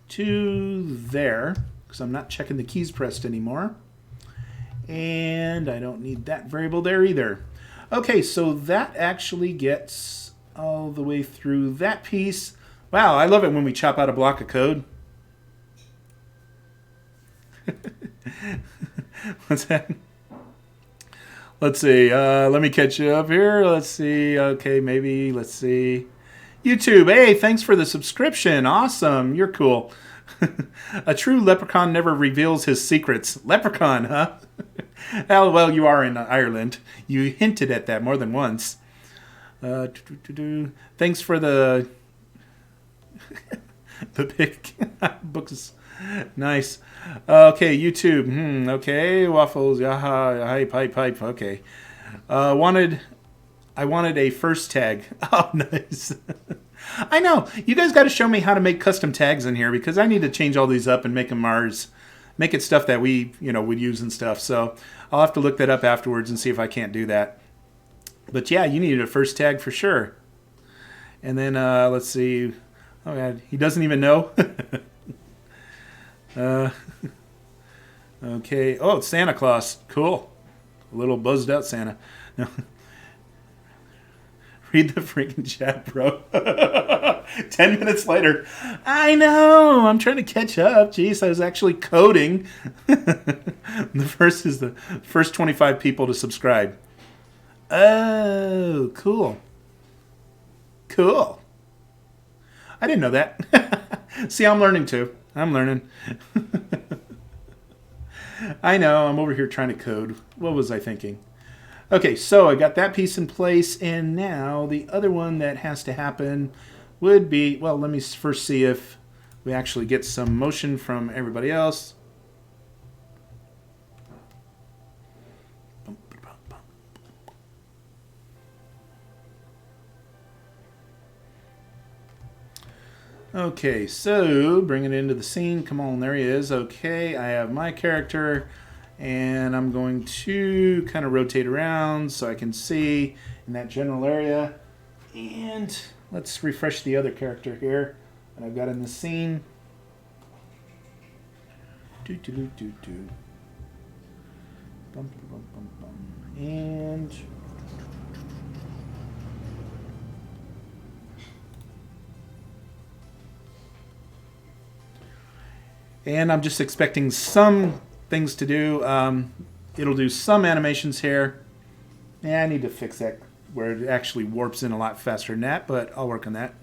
Speaker 1: there, because I'm not checking the keys pressed anymore. And I don't need that variable there either. Okay, so that actually gets all the way through that piece. Wow, I love it when we chop out a block of code. What's that? Let's see. Let me catch you up here. Let's see. Okay, maybe. Let's see. YouTube. Hey, thanks for the subscription. Awesome. You're cool. A true leprechaun never reveals his secrets. Leprechaun, huh? Well, you are in Ireland. You hinted at that more than once. Thanks for the big books. Nice. Okay, YouTube. Okay, Waffles. Hype. Okay. I wanted a first tag. Oh, nice. I know. You guys got to show me how to make custom tags in here, because I need to change all these up and make them ours. Make it stuff that we, would use and stuff. So I'll have to look that up afterwards and see if I can't do that. But yeah, you needed a first tag for sure. And then let's see. Oh God, he doesn't even know. Okay. Oh, it's Santa Claus. Cool. A little buzzed out Santa. No. Read the freaking chat, bro. 10 minutes later. I know. I'm trying to catch up. Jeez, I was actually coding. The first is the first 25 people to subscribe. Oh, cool. Cool. I didn't know that. See, I'm learning too. I'm learning. I know. I'm over here trying to code. What was I thinking? Okay, so I got that piece in place, and now the other one that has to happen would be, well, let me first see if we actually get some motion from everybody else. Okay, so bring it into the scene. Come on, there he is. Okay, I have my character, and I'm going to kind of rotate around so I can see in that general area. And let's refresh the other character here that I've got in the scene. And I'm just expecting some things to do. It'll do some animations here. Yeah, I need to fix that where it actually warps in a lot faster than that, but I'll work on that.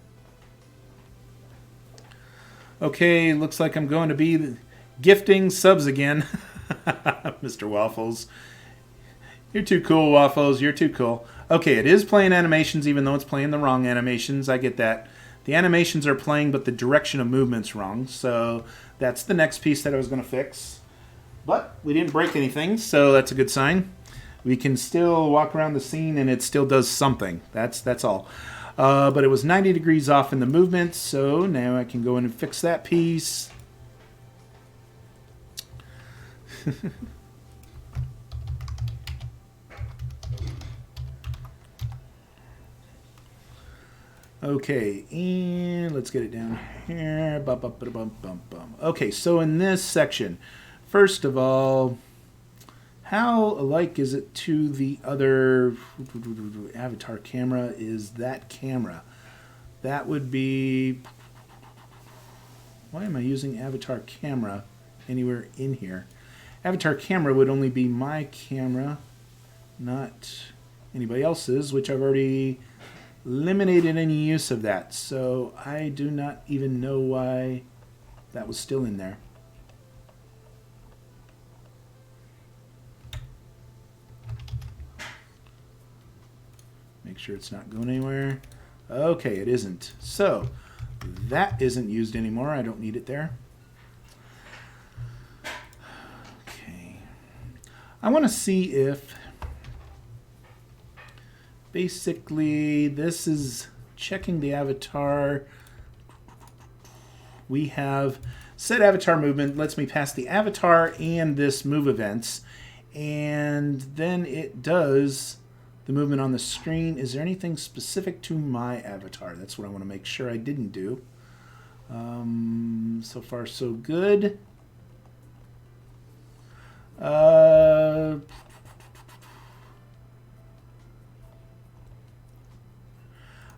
Speaker 1: Okay, looks like I'm going to be gifting subs again. Mr. Waffles. You're too cool, Waffles. You're too cool. Okay, it is playing animations even though it's playing the wrong animations. I get that. The animations are playing, but the direction of movement's wrong. So that's the next piece that I was going to fix. But we didn't break anything, so that's a good sign. We can still walk around the scene and it still does something. That's all. But it was 90 degrees off in the movement, so now I can go in and fix that piece. Okay, and let's get it down here. Okay, so in this section, first of all, how alike is it to the other avatar camera is that camera? That would be... Why am I using avatar camera anywhere in here? Avatar camera would only be my camera, not anybody else's, which I've already eliminated any use of that. So I do not even know why that was still in there. Make sure it's not going anywhere. Okay, it isn't. So that isn't used anymore. I don't need it there. Okay. I want to see if basically this is checking the avatar. We have set avatar movement, lets me pass the avatar and this move events, and then it does the movement on the screen. Is there anything specific to my avatar? That's what I want to make sure I didn't do. So far, so good. I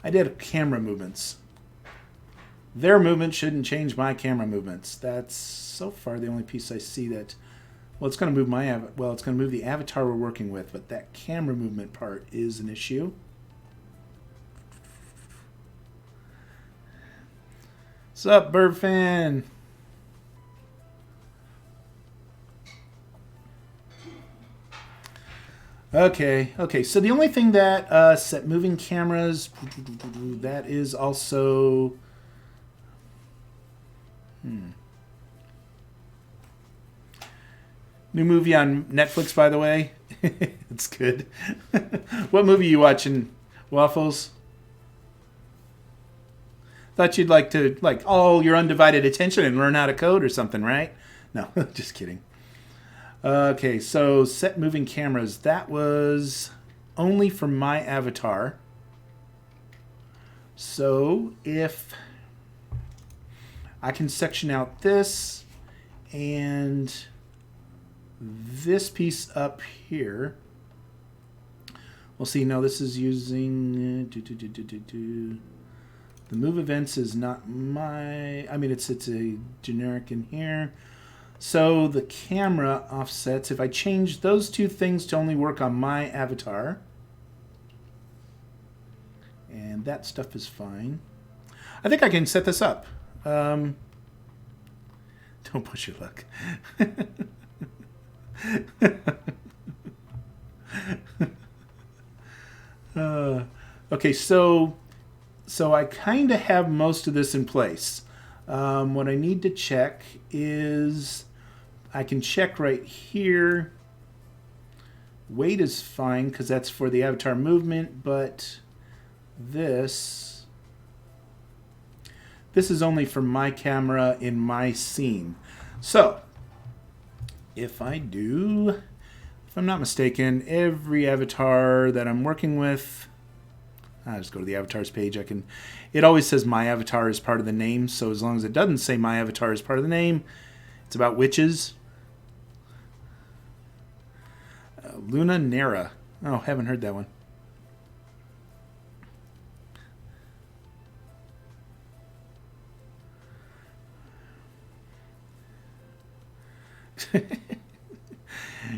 Speaker 1: did camera movements. Their movement shouldn't change my camera movements. That's so far the only piece I see that... Well, it's going to move it's going to move the avatar we're working with, but that camera movement part is an issue. What's up, Bird Fan? Okay, so the only thing that set moving cameras, that is also... New movie on Netflix, by the way. It's good. What movie are you watching, Waffles? Thought you'd like to, all your undivided attention and learn how to code or something, right? No, just kidding. Okay, so set moving cameras. That was only for my avatar. So if I can section out this and this piece up here. We'll see. Now this is using the move events is not my... I mean, it's a generic in here. So the camera offsets, if I change those two things to only work on my avatar, and that stuff is fine. I think I can set this up. Don't push your luck. Okay, so I kind of have most of this in place. What I need to check is I can check right here. Weight is fine because that's for the avatar movement, but this is only for my camera in my scene. So if I'm not mistaken, every avatar that I'm working with, I just go to the avatars page. It always says my avatar is part of the name. So as long as it doesn't say my avatar is part of the name, it's about witches. Luna Nera. Oh, haven't heard that one.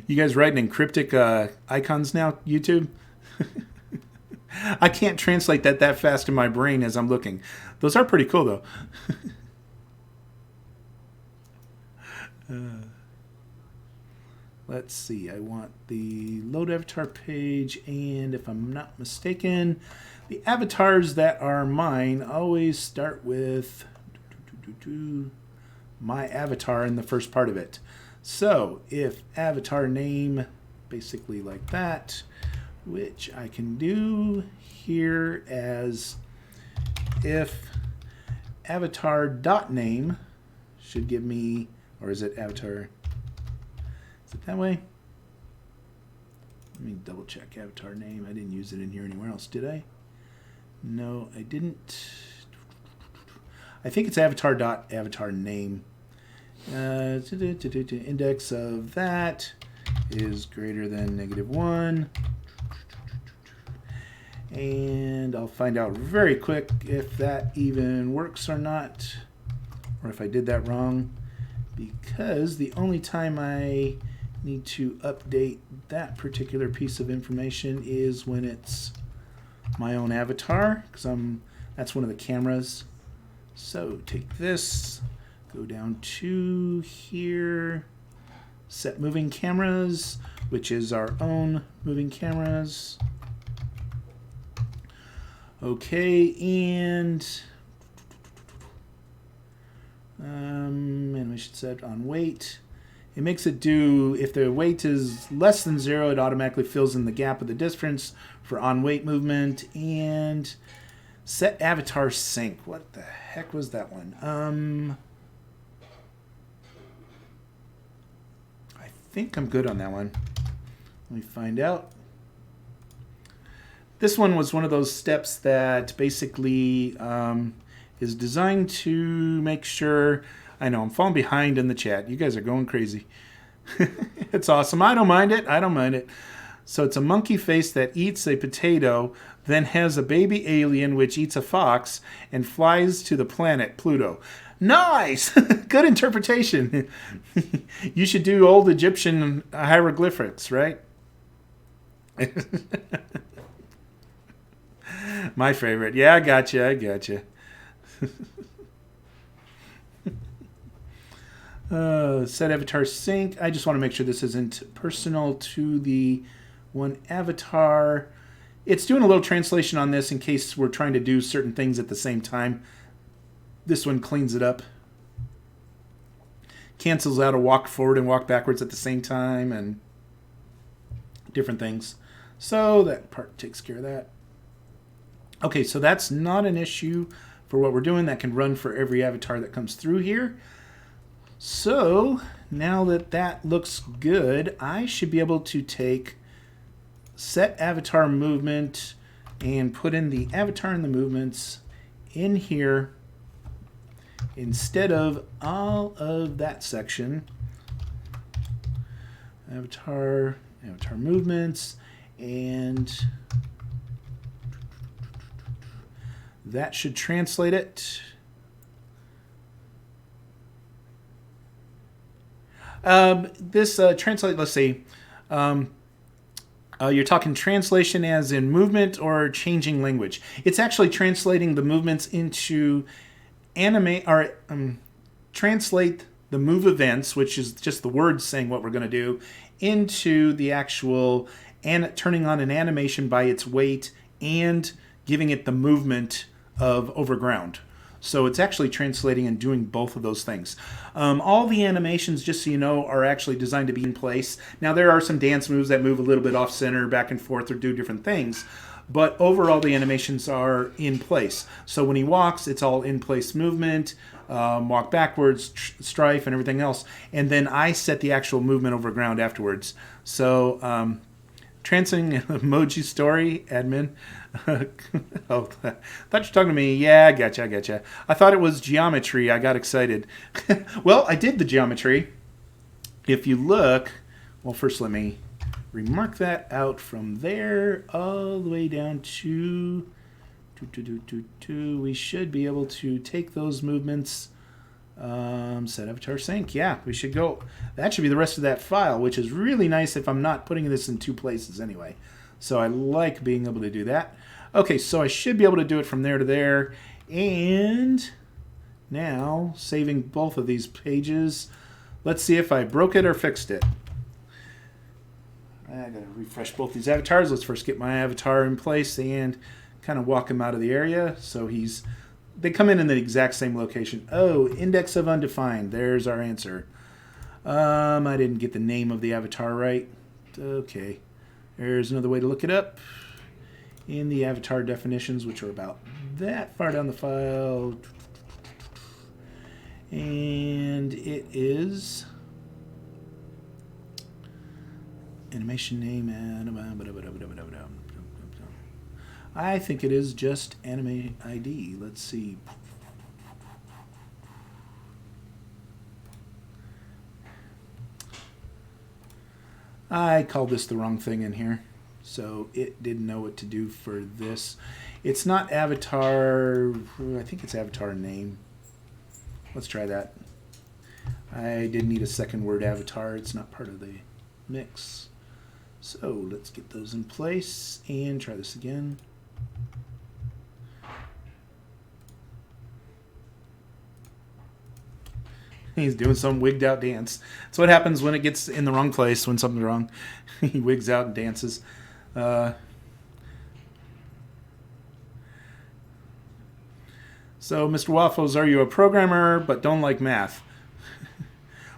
Speaker 1: You guys writing in cryptic icons now, YouTube? I can't translate that fast in my brain as I'm looking. Those are pretty cool, though. Let's see. I want the load avatar page, and if I'm not mistaken, the avatars that are mine always start with my avatar in the first part of it. So if avatar name, basically like that, which I can do here as if avatar dot name should give me, or is it avatar? Is it that way? Let me double check avatar name. I didn't use it in here anywhere else, did I? No, I didn't. I think it's avatar dot avatar name. Index of that is greater than -1. And I'll find out very quick if that even works or not, or if I did that wrong, because the only time I need to update that particular piece of information is when it's my own avatar, because that's one of the cameras. So take this, go down to here, set moving cameras, which is our own moving cameras. Okay, and animation set on weight. It makes it do, if the weight is less than 0, it automatically fills in the gap of the difference for on weight movement. And set avatar sync. What the heck was that one? I think I'm good on that one. Let me find out. This one was one of those steps that basically is designed to make sure. I know I'm falling behind in the chat. You guys are going crazy. It's awesome. I don't mind it. I don't mind it. So it's a monkey face that eats a potato, then has a baby alien which eats a fox and flies to the planet Pluto. Nice! Good interpretation. You should do old Egyptian hieroglyphics, right? My favorite. Yeah, I got you. I got you. Set avatar sync. I just want to make sure this isn't personal to the one avatar. It's doing a little translation on this in case we're trying to do certain things at the same time. This one cleans it up. Cancels out a walk forward and walk backwards at the same time and different things. So that part takes care of that. Okay, so that's not an issue for what we're doing. That can run for every avatar that comes through here. So now that looks good, I should be able to take set avatar movement and put in the avatar and the movements in here instead of all of that section. Avatar movements, and that should translate it. This translate, let's see. You're talking translation as in movement or changing language. It's actually translating the movements into translate the move events, which is just the words saying what we're going to do, into the actual turning on an animation by its weight and giving it the movement of overground. So it's actually translating and doing both of those things. All the animations, just so you know, are actually designed to be in place. Now, there are some dance moves that move a little bit off center, back and forth, or do different things. But overall, the animations are in place. So when he walks, it's all in place movement, walk backwards, strife, and everything else. And then I set the actual movement over ground afterwards. So Transing emoji story, admin. Oh, thought you were talking to me. Yeah, I gotcha. I thought it was geometry. I got excited. Well, I did the geometry. If you look, well, first let me remark that out from there all the way down to we should be able to take those movements. Set avatar sync. Yeah, we should go. That should be the rest of that file, which is really nice if I'm not putting this in two places anyway. So I like being able to do that. Okay, so I should be able to do it from there to there. And now, saving both of these pages. Let's see if I broke it or fixed it. I gotta refresh both these avatars. Let's first get my avatar in place and kind of walk him out of the area. So they come in the exact same location. Oh, index of undefined. There's our answer. I didn't get the name of the avatar right. Okay. There's another way to look it up. In the avatar definitions, which are about that far down the file. And it is animation name. I think it is just anime ID. Let's see. I called this the wrong thing in here, so it didn't know what to do for this. It's not avatar. I think it's avatar name. Let's try that. I did need a second word avatar. It's not part of the mix. So let's get those in place and try this again. He's doing some wigged out dance. That's what happens when it gets in the wrong place, when something's wrong. He wigs out and dances. So, Mr. Waffles, are you a programmer but don't like math?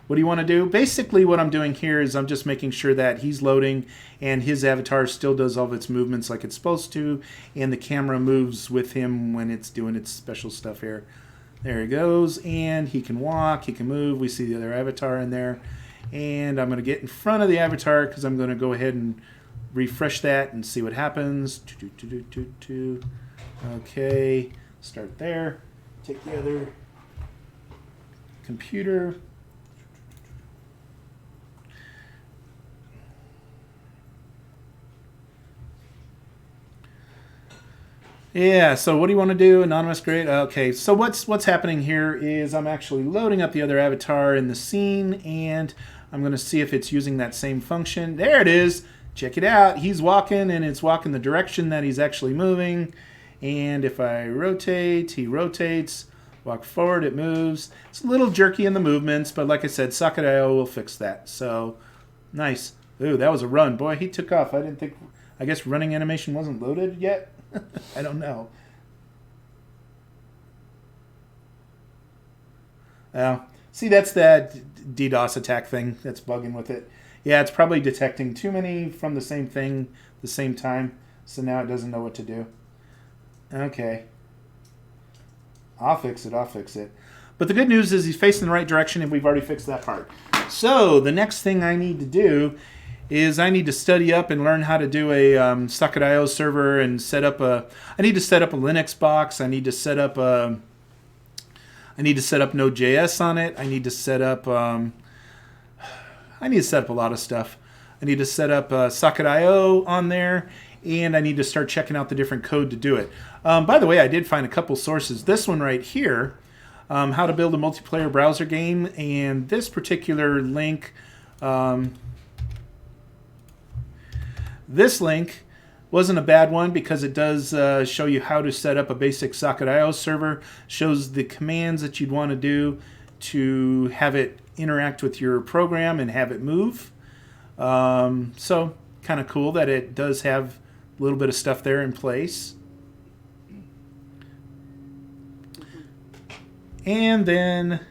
Speaker 1: What do you want to do? Basically, what I'm doing here is I'm just making sure that he's loading and his avatar still does all of its movements like it's supposed to, and the camera moves with him when it's doing its special stuff here. There he goes, and he can walk, he can move. We see the other avatar in there. And I'm going to get in front of the avatar because I'm going to go ahead and refresh that and see what happens. Okay, start there. Take the other computer. Yeah, so what do you want to do? Anonymous, great. Okay, so what's happening here is I'm actually loading up the other avatar in the scene, and I'm going to see if it's using that same function. There it is. Check it out. He's walking, and it's walking the direction that he's actually moving. And if I rotate, he rotates. Walk forward, it moves. It's a little jerky in the movements, but like I said, Socket.io will fix that. So, nice. Ooh, that was a run. Boy, he took off. I guess running animation wasn't loaded yet. I don't know. See, that's that DDoS attack thing that's bugging with it. Yeah, it's probably detecting too many from the same thing the same time, so now it doesn't know what to do. Okay. I'll fix it. But the good news is he's facing the right direction, and we've already fixed that part. So the next thing I need to do is I need to study up and learn how to do a Socket.io server and set up a. I need to set up a Linux box. I need to set up Node.js on it. I need to set up. A lot of stuff. I need to set up Socket.io on there, and I need to start checking out the different code to do it. By the way, I did find a couple sources. This one right here, how to build a multiplayer browser game, and this particular link. This link wasn't a bad one because it does show you how to set up a basic Socket.io server, shows the commands that you'd want to do to have it interact with your program and have it move. So kind of cool that it does have little bit of stuff there in place. And then,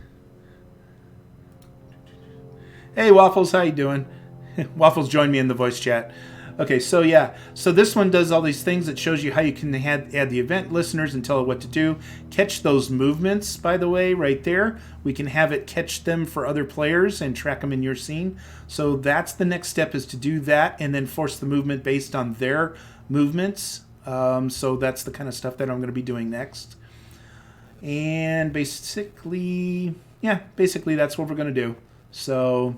Speaker 1: hey Waffles, how you doing? Waffles joined me in the voice chat. Okay, so yeah, so this one does all these things. It shows you how you can add the event listeners and tell it what to do. Catch those movements, by the way, right there. We can have it catch them for other players and track them in your scene. So that's the next step, is to do that and then force the movement based on their movements. So that's the kind of stuff that I'm going to be doing next. And basically, yeah, basically that's what we're going to do. So...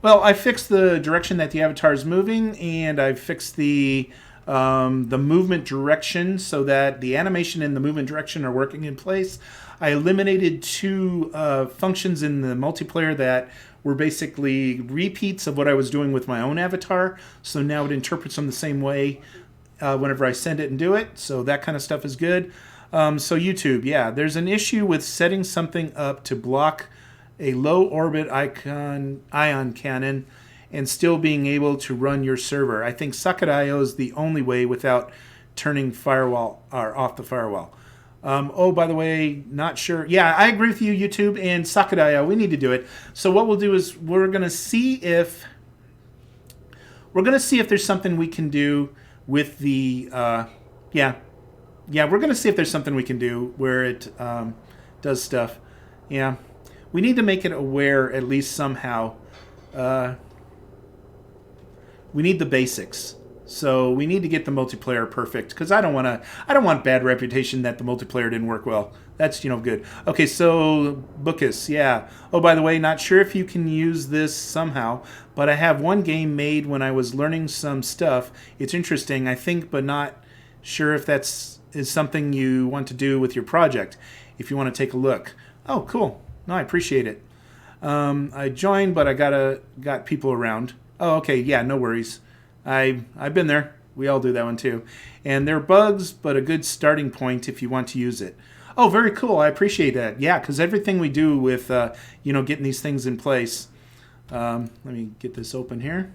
Speaker 1: well, I fixed the direction that the avatar is moving, and I fixed the movement direction so that the animation and the movement direction are working in place. I eliminated 2 functions in the multiplayer that were basically repeats of what I was doing with my own avatar. So now it interprets them the same way whenever I send it and do it. So that kind of stuff is good. So YouTube, yeah, there's an issue with setting something up to block a low orbit ion cannon and still being able to run your server. I think Socket.io is the only way without turning firewall or off the firewall. Oh, by the way, not sure. Yeah, I agree with you, YouTube and Socket.io. We need to do it. So what we'll do is we're gonna see if there's something we can do with the we're gonna see if there's something we can do where it does stuff. Yeah. We need to make it aware at least somehow. We need the basics. So we need to get the multiplayer perfect, because I don't want bad reputation that the multiplayer didn't work well. That's, good. Okay, so Bookus, yeah. Oh, by the way, not sure if you can use this somehow, but I have one game made when I was learning some stuff. It's interesting, I think, but not sure if is something you want to do with your project. If you want to take a look. Oh, cool. No, I appreciate it. I joined, but I got people around. Oh, okay, yeah, no worries. I've been there. We all do that one too. And there are bugs, but a good starting point if you want to use it. Oh, very cool. I appreciate that. Yeah, because everything we do with getting these things in place. Let me get this open here.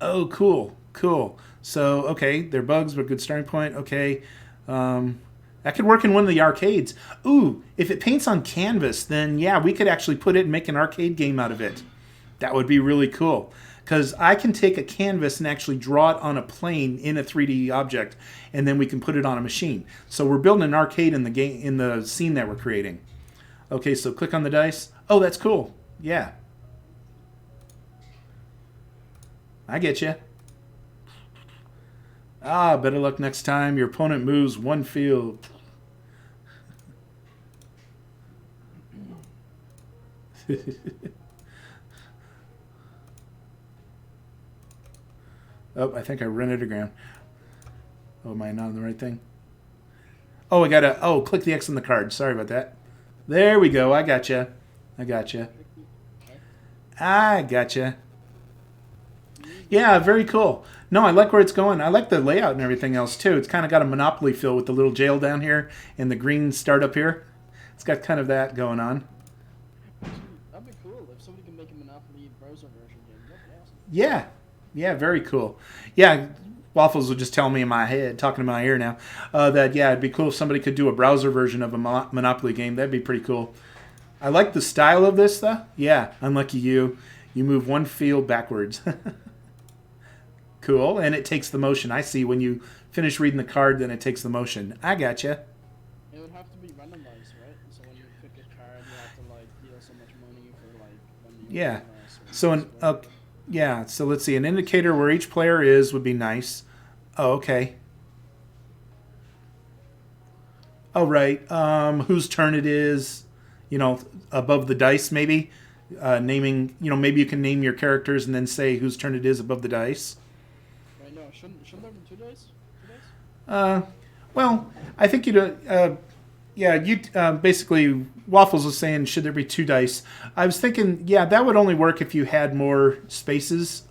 Speaker 1: Oh, cool. So, okay, they're bugs, but a good starting point. Okay. That could work in one of the arcades. Ooh, if it paints on canvas, then yeah, we could actually put it and make an arcade game out of it. That would be really cool. Because I can take a canvas and actually draw it on a plane in a 3D object, and then we can put it on a machine. So we're building an arcade in the game, in the scene that we're creating. Okay, so click on the dice. Oh, that's cool. Yeah. I get you. Ah, better luck next time. Your opponent moves one field. Oh, I think I rented a ground. Oh, am I not on the right thing? Oh, I gotta. Oh, click the X on the card. Sorry about that. There we go. I gotcha. Yeah, very cool. No, I like where it's going. I like the layout and everything else too. It's kind of got a Monopoly feel with the little jail down here and the green start up here. It's got kind of that going on.
Speaker 2: That'd be cool if somebody can make a Monopoly browser version game. That'd be awesome.
Speaker 1: Yeah, very cool. Yeah, Waffles was just telling me in my head, talking in my ear now, that yeah, it'd be cool if somebody could do a browser version of a Monopoly game. That'd be pretty cool. I like the style of this though. Yeah, unlucky you. You move one field backwards. Cool, and it takes the motion. I see. When you finish reading the card, then it takes the motion. I gotcha.
Speaker 2: It would have to be randomized, right? So when you pick a card, you have to deal so much money for when you
Speaker 1: yeah. So let's see. An indicator where each player is would be nice. Oh, okay. Oh, right. Whose turn it is? Above the dice, maybe. Naming. Maybe you can name your characters and then say whose turn it is above the dice.
Speaker 2: No, shouldn't there be 2 dice?
Speaker 1: Well, I think basically Waffles was saying, should there be 2 dice? I was thinking, yeah, that would only work if you had more spaces.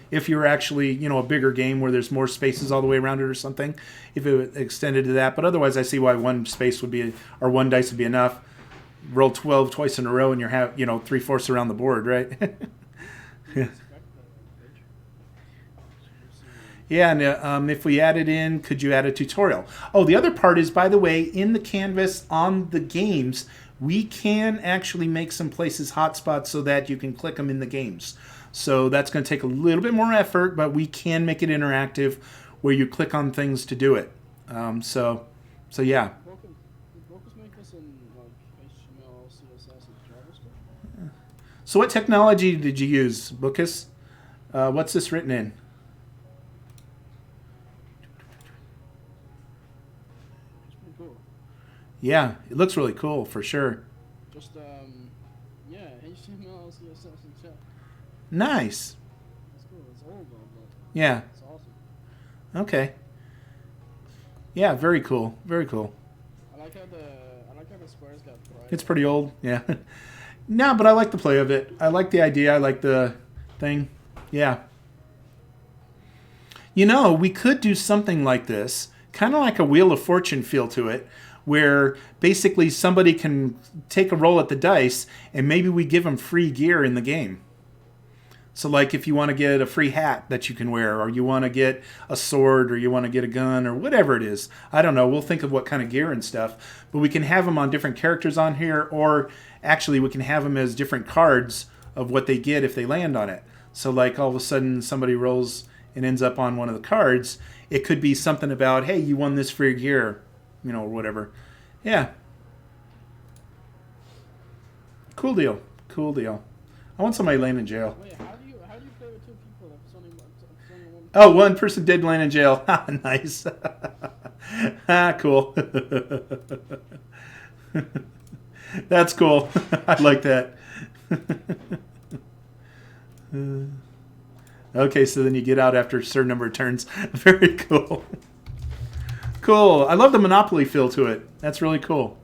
Speaker 1: If you're actually, a bigger game where there's more spaces all the way around it or something, if it extended to that. But otherwise, I see why 1 space would be, or 1 dice would be enough. roll 12 twice in a row and you're 3/4 around the board, right?
Speaker 2: Didn't expect that page.
Speaker 1: Yeah, and if we add it in, could you add a tutorial? Oh, the other part is, by the way, in the canvas on the games, we can actually make some places hotspots so that you can click them in the games. So that's going to take a little bit more effort, but we can make it interactive where you click on things to do it. So yeah.
Speaker 2: Did Vocus make this in like HTML, CSS, and JavaScript?
Speaker 1: So what technology did you use, Bookus? What's this written in?
Speaker 2: It's pretty cool.
Speaker 1: Yeah, it looks really cool for sure.
Speaker 2: Just yeah, HTML, CSS, and JavaScript.
Speaker 1: Nice.
Speaker 2: It's cool. It's old though, but
Speaker 1: Yeah.
Speaker 2: it's awesome.
Speaker 1: Okay. Yeah, very cool. Very cool.
Speaker 2: I like how the squares got bright.
Speaker 1: It's pretty old. Yeah. No, but I like the play of it. I like the idea. I like the thing. Yeah. We could do something like this, kind of like a Wheel of Fortune feel to it, where basically somebody can take a roll at the dice and maybe we give them free gear in the game. So like if you want to get a free hat that you can wear, or you want to get a sword, or you want to get a gun, or whatever it is. I don't know. We'll think of what kind of gear and stuff. But we can have them on different characters on here, or actually we can have them as different cards of what they get if they land on it. So like all of a sudden somebody rolls and ends up on one of the cards. It could be something about, hey, you won this free gear, or whatever. Yeah. Cool deal. Cool deal. I want somebody laying in jail.
Speaker 2: Wait, how do you play with two people if it's only one?
Speaker 1: Oh, one person did land in jail. Nice. Cool. That's cool. I like that. Okay, so then you get out after a certain number of turns. Very cool. Cool. I love the Monopoly feel to it. That's really cool.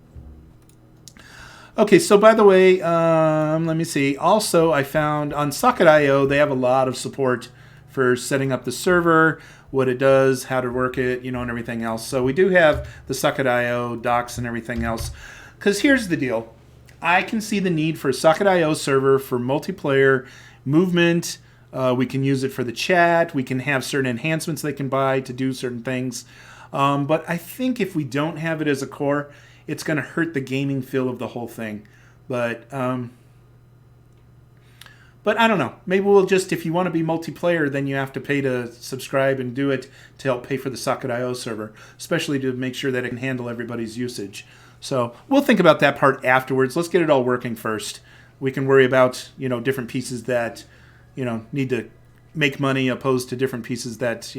Speaker 1: Okay, so by the way, let me see. Also, I found on Socket.io, they have a lot of support for setting up the server, what it does, how to work it, and everything else. So we do have the Socket.io docs and everything else. Because here's the deal. I can see the need for a Socket.io server for multiplayer movement. We can use it for the chat. We can have certain enhancements they can buy to do certain things. But I think if we don't have it as a core, it's going to hurt the gaming feel of the whole thing. But I don't know. Maybe we'll just, if you want to be multiplayer, then you have to pay to subscribe and do it to help pay for the Socket.io server, especially to make sure that it can handle everybody's usage. So we'll think about that part afterwards. Let's get it all working first. We can worry about, different pieces that, need to make money opposed to different pieces that,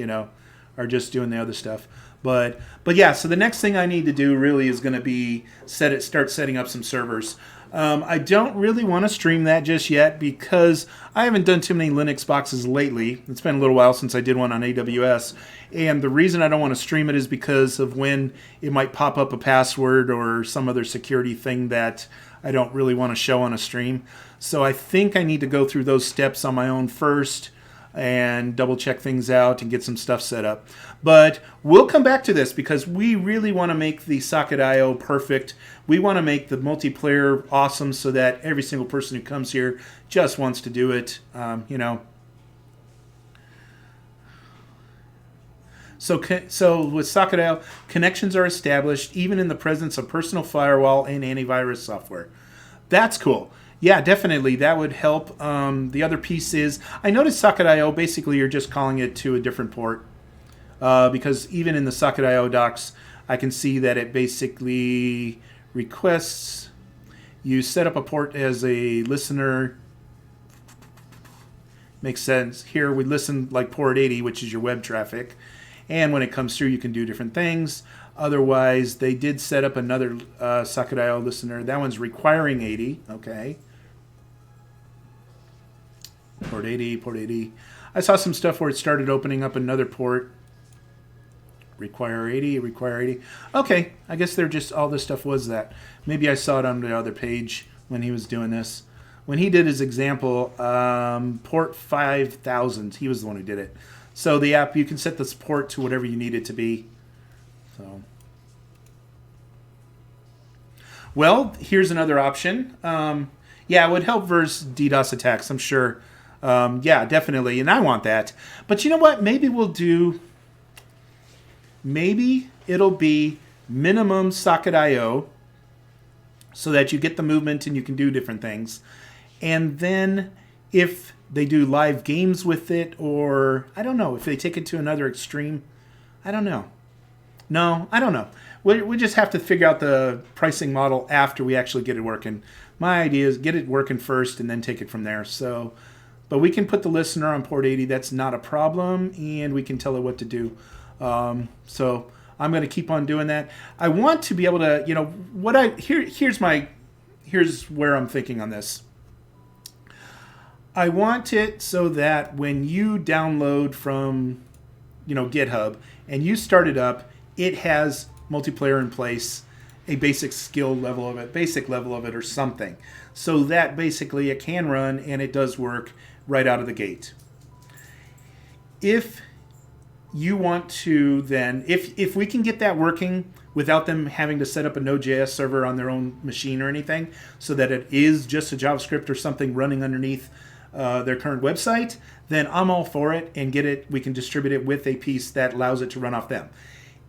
Speaker 1: are just doing the other stuff. But yeah, so the next thing I need to do really is going to be start setting up some servers. I don't really want to stream that just yet because I haven't done too many Linux boxes lately. It's been a little while since I did one on AWS. And the reason I don't want to stream it is because of when it might pop up a password or some other security thing that I don't really want to show on a stream. So I think I need to go through those steps on my own first and double check things out and get some stuff set up. But we'll come back to this because we really want to make the Socket.io perfect. We want to make the multiplayer awesome so that every single person who comes here just wants to do it, So with Socket.io, connections are established even in the presence of personal firewall and antivirus software. That's cool. Yeah, definitely. That would help. The other piece is, I noticed Socket.io, basically you're just calling it to a different port. Because even in the Socket.io docs, I can see that it basically requests you set up a port as a listener. Makes sense. Here we listen like port 80, which is your web traffic. And when it comes through, you can do different things. Otherwise, they did set up another Socket.io listener. That one's requiring 80. Okay. Port 80. I saw some stuff where it started opening up another port. Require 80. Okay, I guess they're just, all this stuff was that. Maybe I saw it on the other page when he was doing this. When he did his example, port 5000, he was the one who did it. So the app, you can set the port to whatever you need it to be. So Well, here's another option. Yeah, it would help versus DDoS attacks, I'm sure. Yeah, definitely. And I want that. But you know what? Maybe it'll be minimum socket IO so that you get the movement and you can do different things. And then if they do live games with it, or I don't know, if they take it to another extreme, I don't know. No, I don't know. We just have to figure out the pricing model after we actually get it working. My idea is get it working first and then take it from there. So, but we can put the listener on port 80. That's not a problem, and we can tell it what to do. So I'm going to keep on doing that. I want to be able to, here's where I'm thinking on this. I want it so that when you download from, GitHub and you start it up, it has multiplayer in place, a basic level of it or something. So that basically it can run and it does work right out of the gate. If you want to then, if we can get that working without them having to set up a Node.js server on their own machine or anything, so that it is just a JavaScript or something running underneath their current website, then I'm all for it and we can distribute it with a piece that allows it to run off them.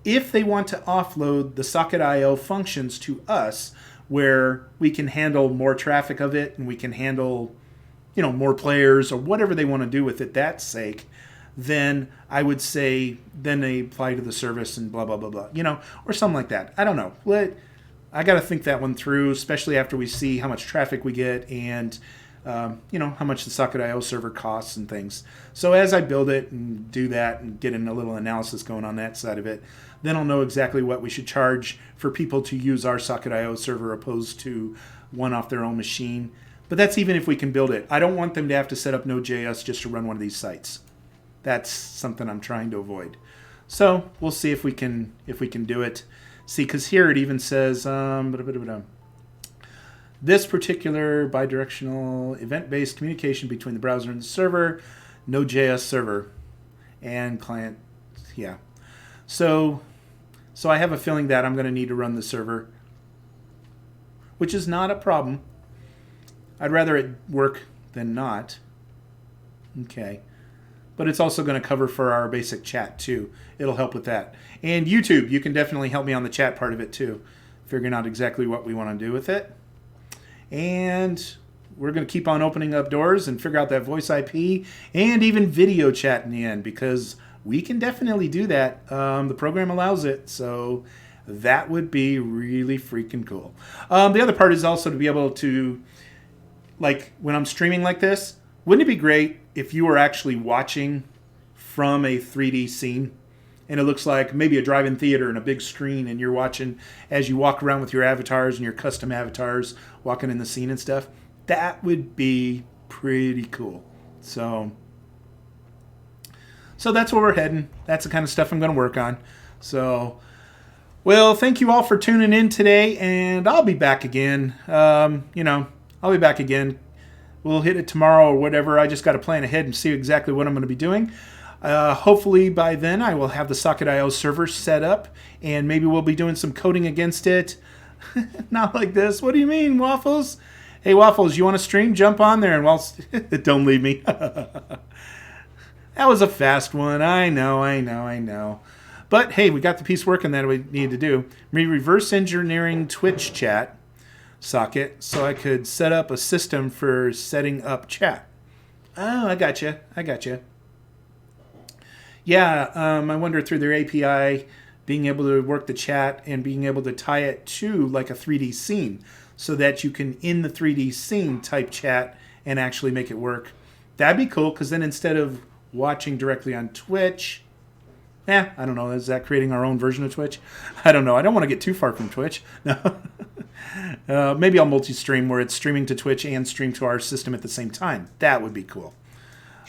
Speaker 1: If they want to offload the socket IO functions to us, where we can handle more traffic of it and we can handle, more players or whatever they want to do with it, that's sake, then I would say then they apply to the service and blah, blah, blah, blah, or something like that. I don't know. I got to think that one through, especially after we see how much traffic we get and, how much the socket IO server costs and things. So as I build it and do that and get in a little analysis going on that side of it, then I'll know exactly what we should charge for people to use our socket IO server opposed to one off their own machine. But that's even if we can build it. I don't want them to have to set up Node.js just to run one of these sites. That's something I'm trying to avoid. So we'll see if we can do it. See, because here it even says this particular bidirectional event-based communication between the browser and the server, Node.js server, and client. Yeah. So I have a feeling that I'm going to need to run the server, which is not a problem. I'd rather it work than not. Okay. But it's also going to cover for our basic chat too. It'll help with that. And YouTube, you can definitely help me on the chat part of it too, figuring out exactly what we want to do with it. And we're going to keep on opening up doors and figure out that voice IP and even video chat in the end, because we can definitely do that. The program allows it, so that would be really freaking cool. The other part is also to be able to, like when I'm streaming like this, wouldn't it be great if you were actually watching from a 3D scene and it looks like maybe a drive-in theater and a big screen and you're watching as you walk around with your avatars and your custom avatars walking in the scene and stuff? That would be pretty cool. So that's where we're heading. That's the kind of stuff I'm going to work on. So, well, thank you all for tuning in today, and I'll be back again. I'll be back again. We'll hit it tomorrow or whatever. I just got to plan ahead and see exactly what I'm going to be doing. Hopefully by then I will have the Socket IO server set up, and maybe we'll be doing some coding against it. Not like this. What do you mean, Waffles? Hey, Waffles, you want to stream? Jump on there and don't leave me. That was a fast one. I know. But hey, we got the piece working that we need to do. Me reverse engineering Twitch chat socket so I could set up a system for setting up chat. Oh, I got you. Yeah, I wonder through their API, being able to work the chat and being able to tie it to like a 3D scene so that you can, in the 3D scene, type chat and actually make it work. That'd be cool, because then instead of watching directly on Twitch, I don't know, is that creating our own version of Twitch? I don't know. I don't want to get too far from Twitch. No. Maybe I'll multi-stream where it's streaming to Twitch and stream to our system at the same time. That would be cool.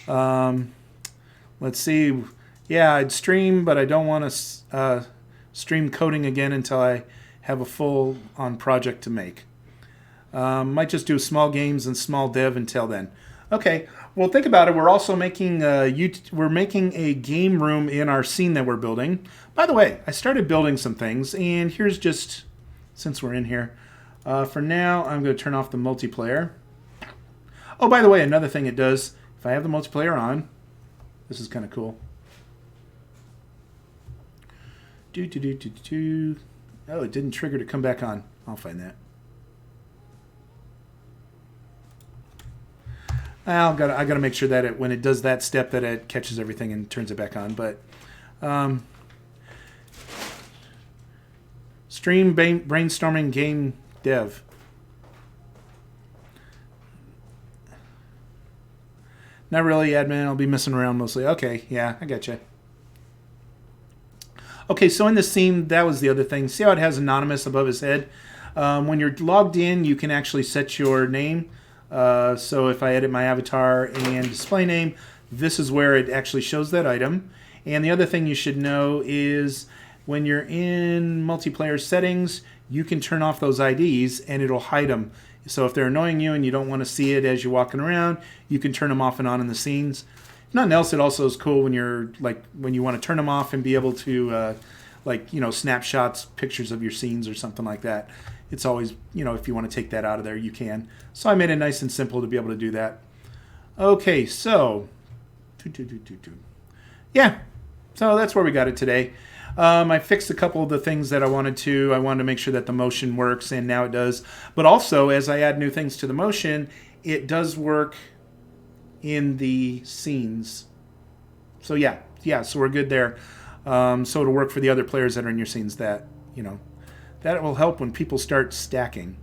Speaker 1: Let's see. Yeah, I'd stream, but I don't want to stream coding again until I have a full-on project to make. Might just do small games and small dev until then. Okay, well, think about it. We're also making we're making a game room in our scene that we're building. By the way, I started building some things, and here's just, since we're in here, For now, I'm going to turn off the multiplayer. Oh, by the way, another thing it does, if I have the multiplayer on, this is kind of cool. Oh, it didn't trigger to come back on. I'll find that. I gotta make sure that when it does that step that it catches everything and turns it back on. But stream brainstorming game dev. Not really, admin. I'll be messing around mostly. Okay, yeah, I gotcha. Okay, so in the scene, that was the other thing. See how it has anonymous above his head? When you're logged in, you can actually set your name. So if I edit my avatar and display name, this is where it actually shows that item. And the other thing you should know is when you're in multiplayer settings, you can turn off those IDs and it'll hide them. So if they're annoying you and you don't want to see it as you're walking around, you can turn them off and on in the scenes. If nothing else, it also is cool when you're when you want to turn them off and be able to snapshots, pictures of your scenes or something like that. It's always, if you want to take that out of there, you can. So I made it nice and simple to be able to do that. Okay, so yeah, so that's where we got it today. I fixed a couple of the things that I wanted to. I wanted to make sure that the motion works, and now it does. But also, as I add new things to the motion, it does work in the scenes. So yeah, so we're good there. So it'll work for the other players that are in your scenes. That that will help when people start stacking.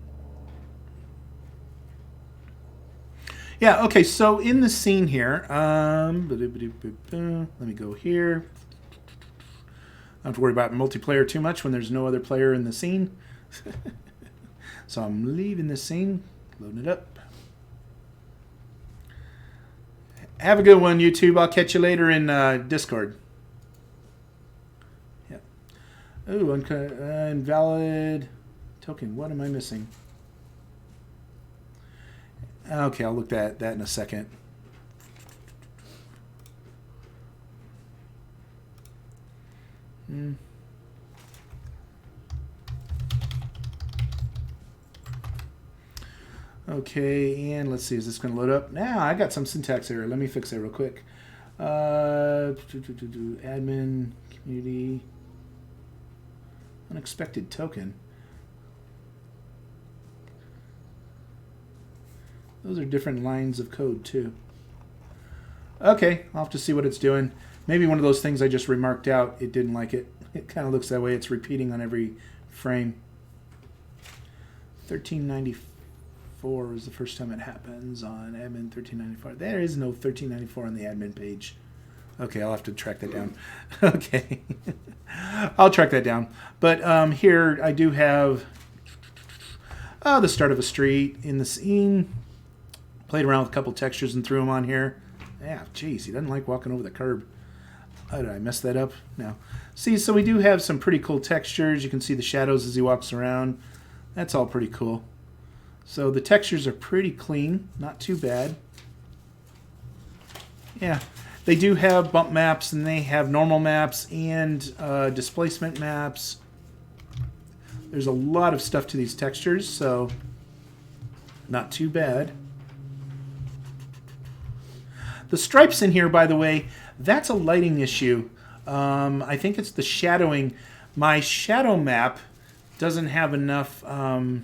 Speaker 1: Yeah, okay, so in the scene here, let me go here. I don't have to worry about multiplayer too much when there's no other player in the scene. So I'm leaving the scene, loading it up. Have a good one, YouTube. I'll catch you later in Discord. Yep. Ooh, invalid token. What am I missing? Okay, I'll look at that in a second. Okay, and let's see, is this going to load up? Now, I got some syntax error. Let me fix that real quick. Admin, community, unexpected token. Those are different lines of code, too. Okay, I'll have to see what it's doing. Maybe one of those things I just remarked out, it didn't like it. It kind of looks that way. It's repeating on every frame. 1394 is the first time it happens on admin 1394. There is no 1394 on the admin page. Okay, I'll have to track that down. Okay. I'll track that down. But here I do have the start of a street in the scene. Played around with a couple textures and threw them on here. Yeah, geez, he doesn't like walking over the curb. Oh, did I mess that up? No. See, so we do have some pretty cool textures. You can see the shadows as he walks around. That's all pretty cool. So the textures are pretty clean, not too bad. Yeah, they do have bump maps, and they have normal maps and displacement maps. There's a lot of stuff to these textures, so not too bad. The stripes in here, by the way, that's a lighting issue. I think it's the shadowing. My shadow map doesn't have enough. I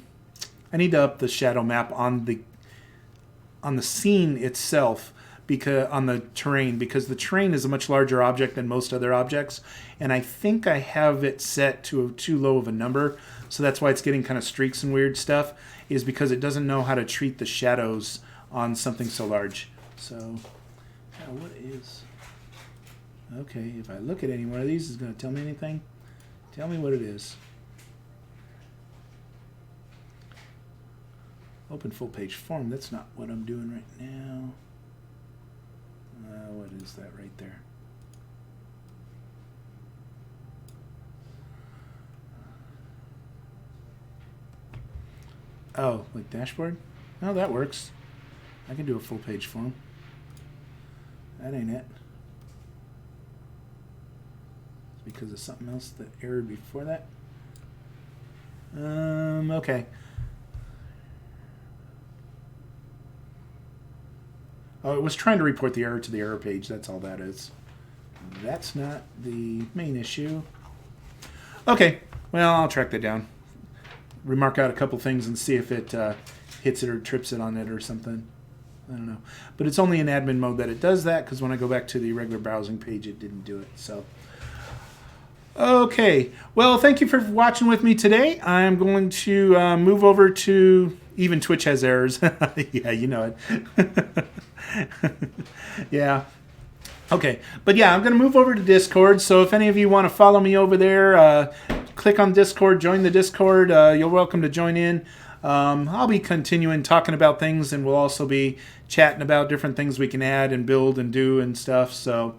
Speaker 1: need to up the shadow map on the scene itself, because on the terrain, because the terrain is a much larger object than most other objects, and I think I have it set to too low of a number, so that's why it's getting kind of streaks and weird stuff, is because it doesn't know how to treat the shadows on something so large. So, what is... Okay, if I look at any one of these, is it going to tell me anything? Tell me what it is. Open full page form. That's not what I'm doing right now. What is that right there? Oh, like dashboard? No, that works. I can do a full page form. That ain't it. It's because of something else that errored before that. Okay. Oh, it was trying to report the error to the error page. That's all that is. That's not the main issue. Okay, well, I'll track that down. Remark out a couple things and see if it hits it or trips it on it or something. I don't know. But it's only in admin mode that it does that, because when I go back to the regular browsing page, it didn't do it. So, okay. Well, thank you for watching with me today. I'm going to move over to... Even Twitch has errors. Yeah, you know it. Yeah. Okay, but yeah, I'm going to move over to Discord, so if any of you want to follow me over there, click on Discord, join the Discord. You're welcome to join in. I'll be continuing talking about things, and we'll also be chatting about different things we can add and build and do and stuff, so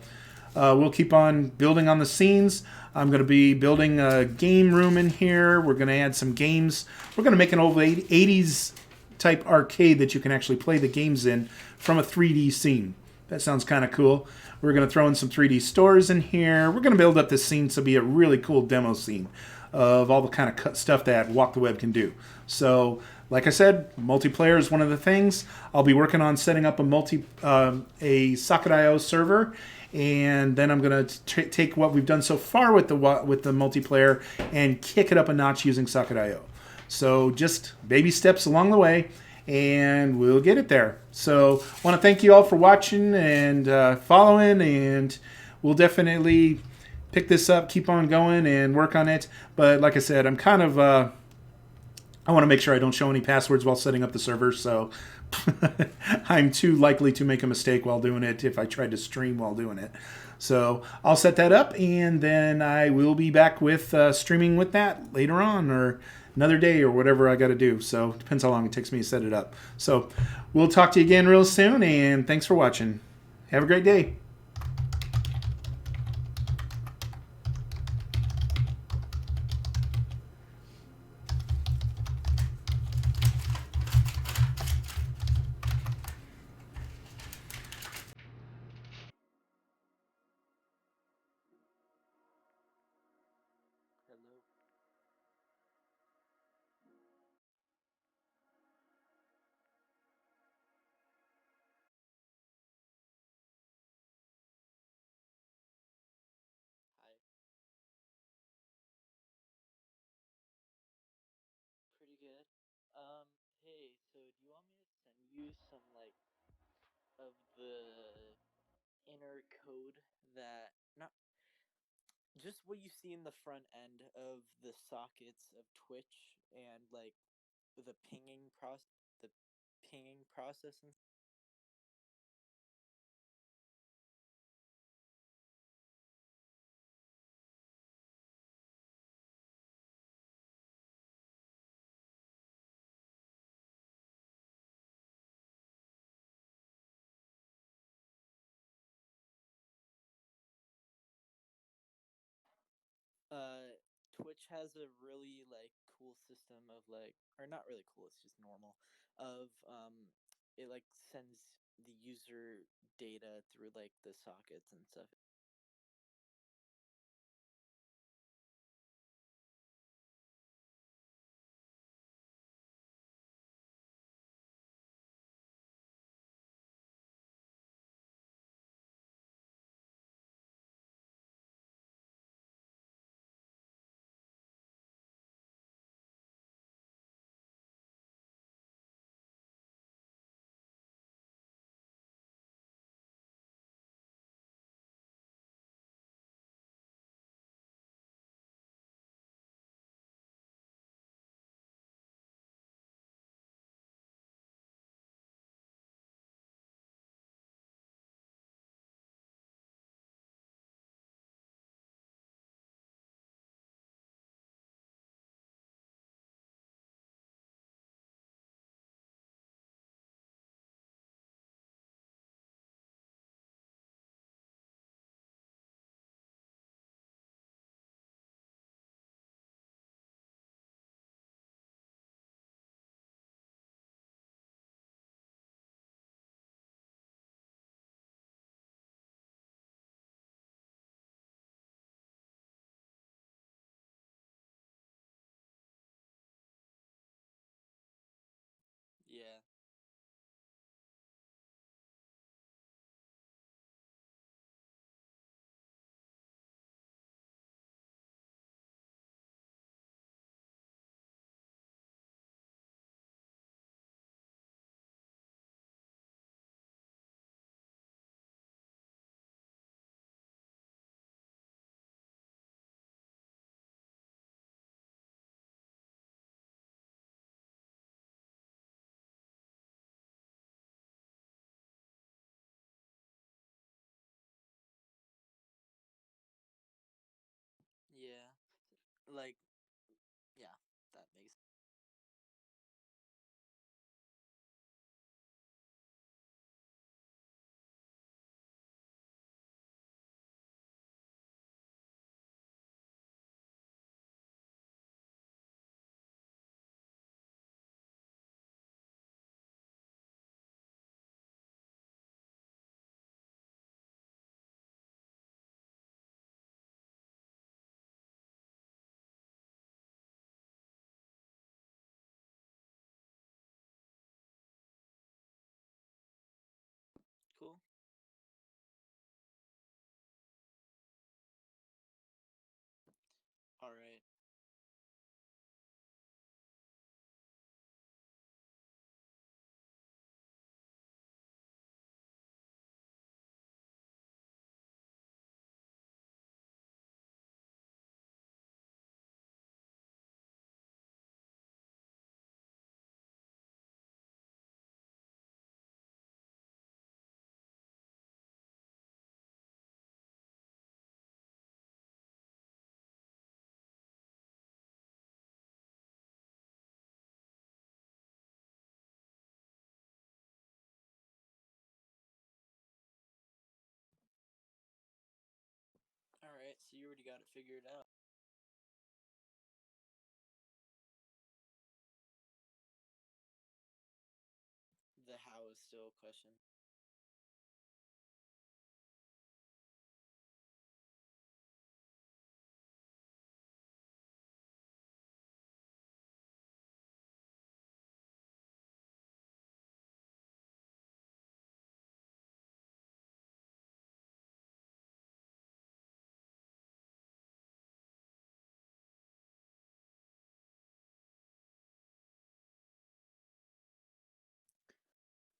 Speaker 1: we'll keep on building on the scenes. I'm going to be building a game room in here. We're going to add some games. We're going to make an old 80s type arcade that you can actually play the games in from a 3D scene. That sounds kind of cool. We're going to throw in some 3D stores in here. We're going to build up this scene to be a really cool demo scene of all the kind of stuff that WalkTheWeb can do. So, like I said, multiplayer is one of the things. I'll be working on setting up a Socket.io server, and then I'm going to take what we've done so far with the multiplayer and kick it up a notch using Socket.io. So just baby steps along the way, and we'll get it there. So I want to thank you all for watching and following, and we'll definitely pick this up, keep on going, and work on it. But like I said, I'm kind of... I want to make sure I don't show any passwords while setting up the server, so I'm too likely to make a mistake while doing it if I tried to stream while doing it. So I'll set that up, and then I will be back with streaming with that later on, or another day, or whatever I got to do. So it depends how long it takes me to set it up. So we'll talk to you again real soon, and thanks for watching. Have a great day.
Speaker 3: Hello. Hi. Pretty good. Hey, so do you want me to send you some like of the inner code that not just what you see in the front end of the sockets of Twitch and like the pinging process and Twitch has a really like cool system of like or not really cool, it's just normal of it like sends the user data through like the sockets and stuff. Like, yeah, that makes. Cool. All right. All right. So you already got it figured out. The how is still a question.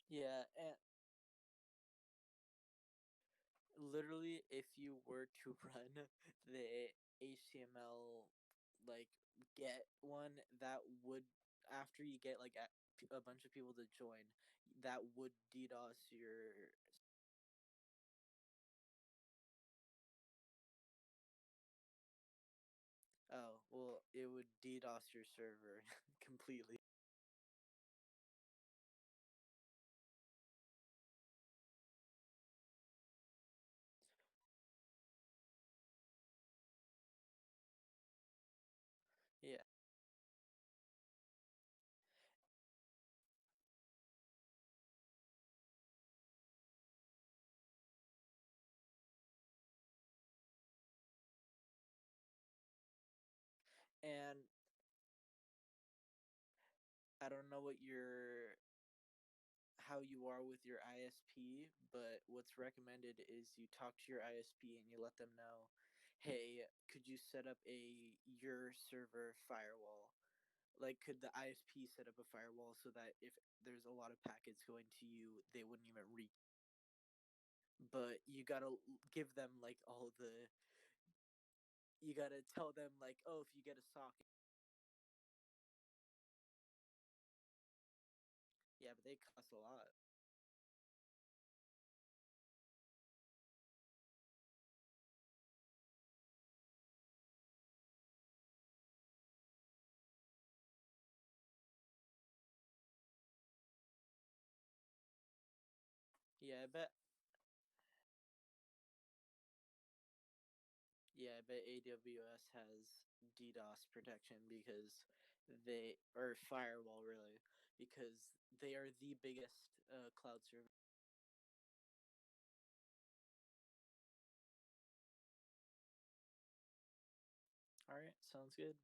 Speaker 3: Yeah, and literally, if you were to run the HTML like get one, that would, after you get like a bunch of people to join, that would DDoS your. Oh, well, it would DDoS your server completely. Yeah. And I don't know how you are with your ISP, but what's recommended is you talk to your ISP and you let them know, hey, could you set up your server firewall? Like, could the ISP set up a firewall so that if there's a lot of packets going to you, they wouldn't even reach? But you gotta give them like you gotta tell them like, oh, if you get a socket. Yeah, but they cost a lot. Yeah, I bet. Yeah, I bet AWS has DDoS protection because or firewall really, because they are the biggest cloud service. All right, sounds good.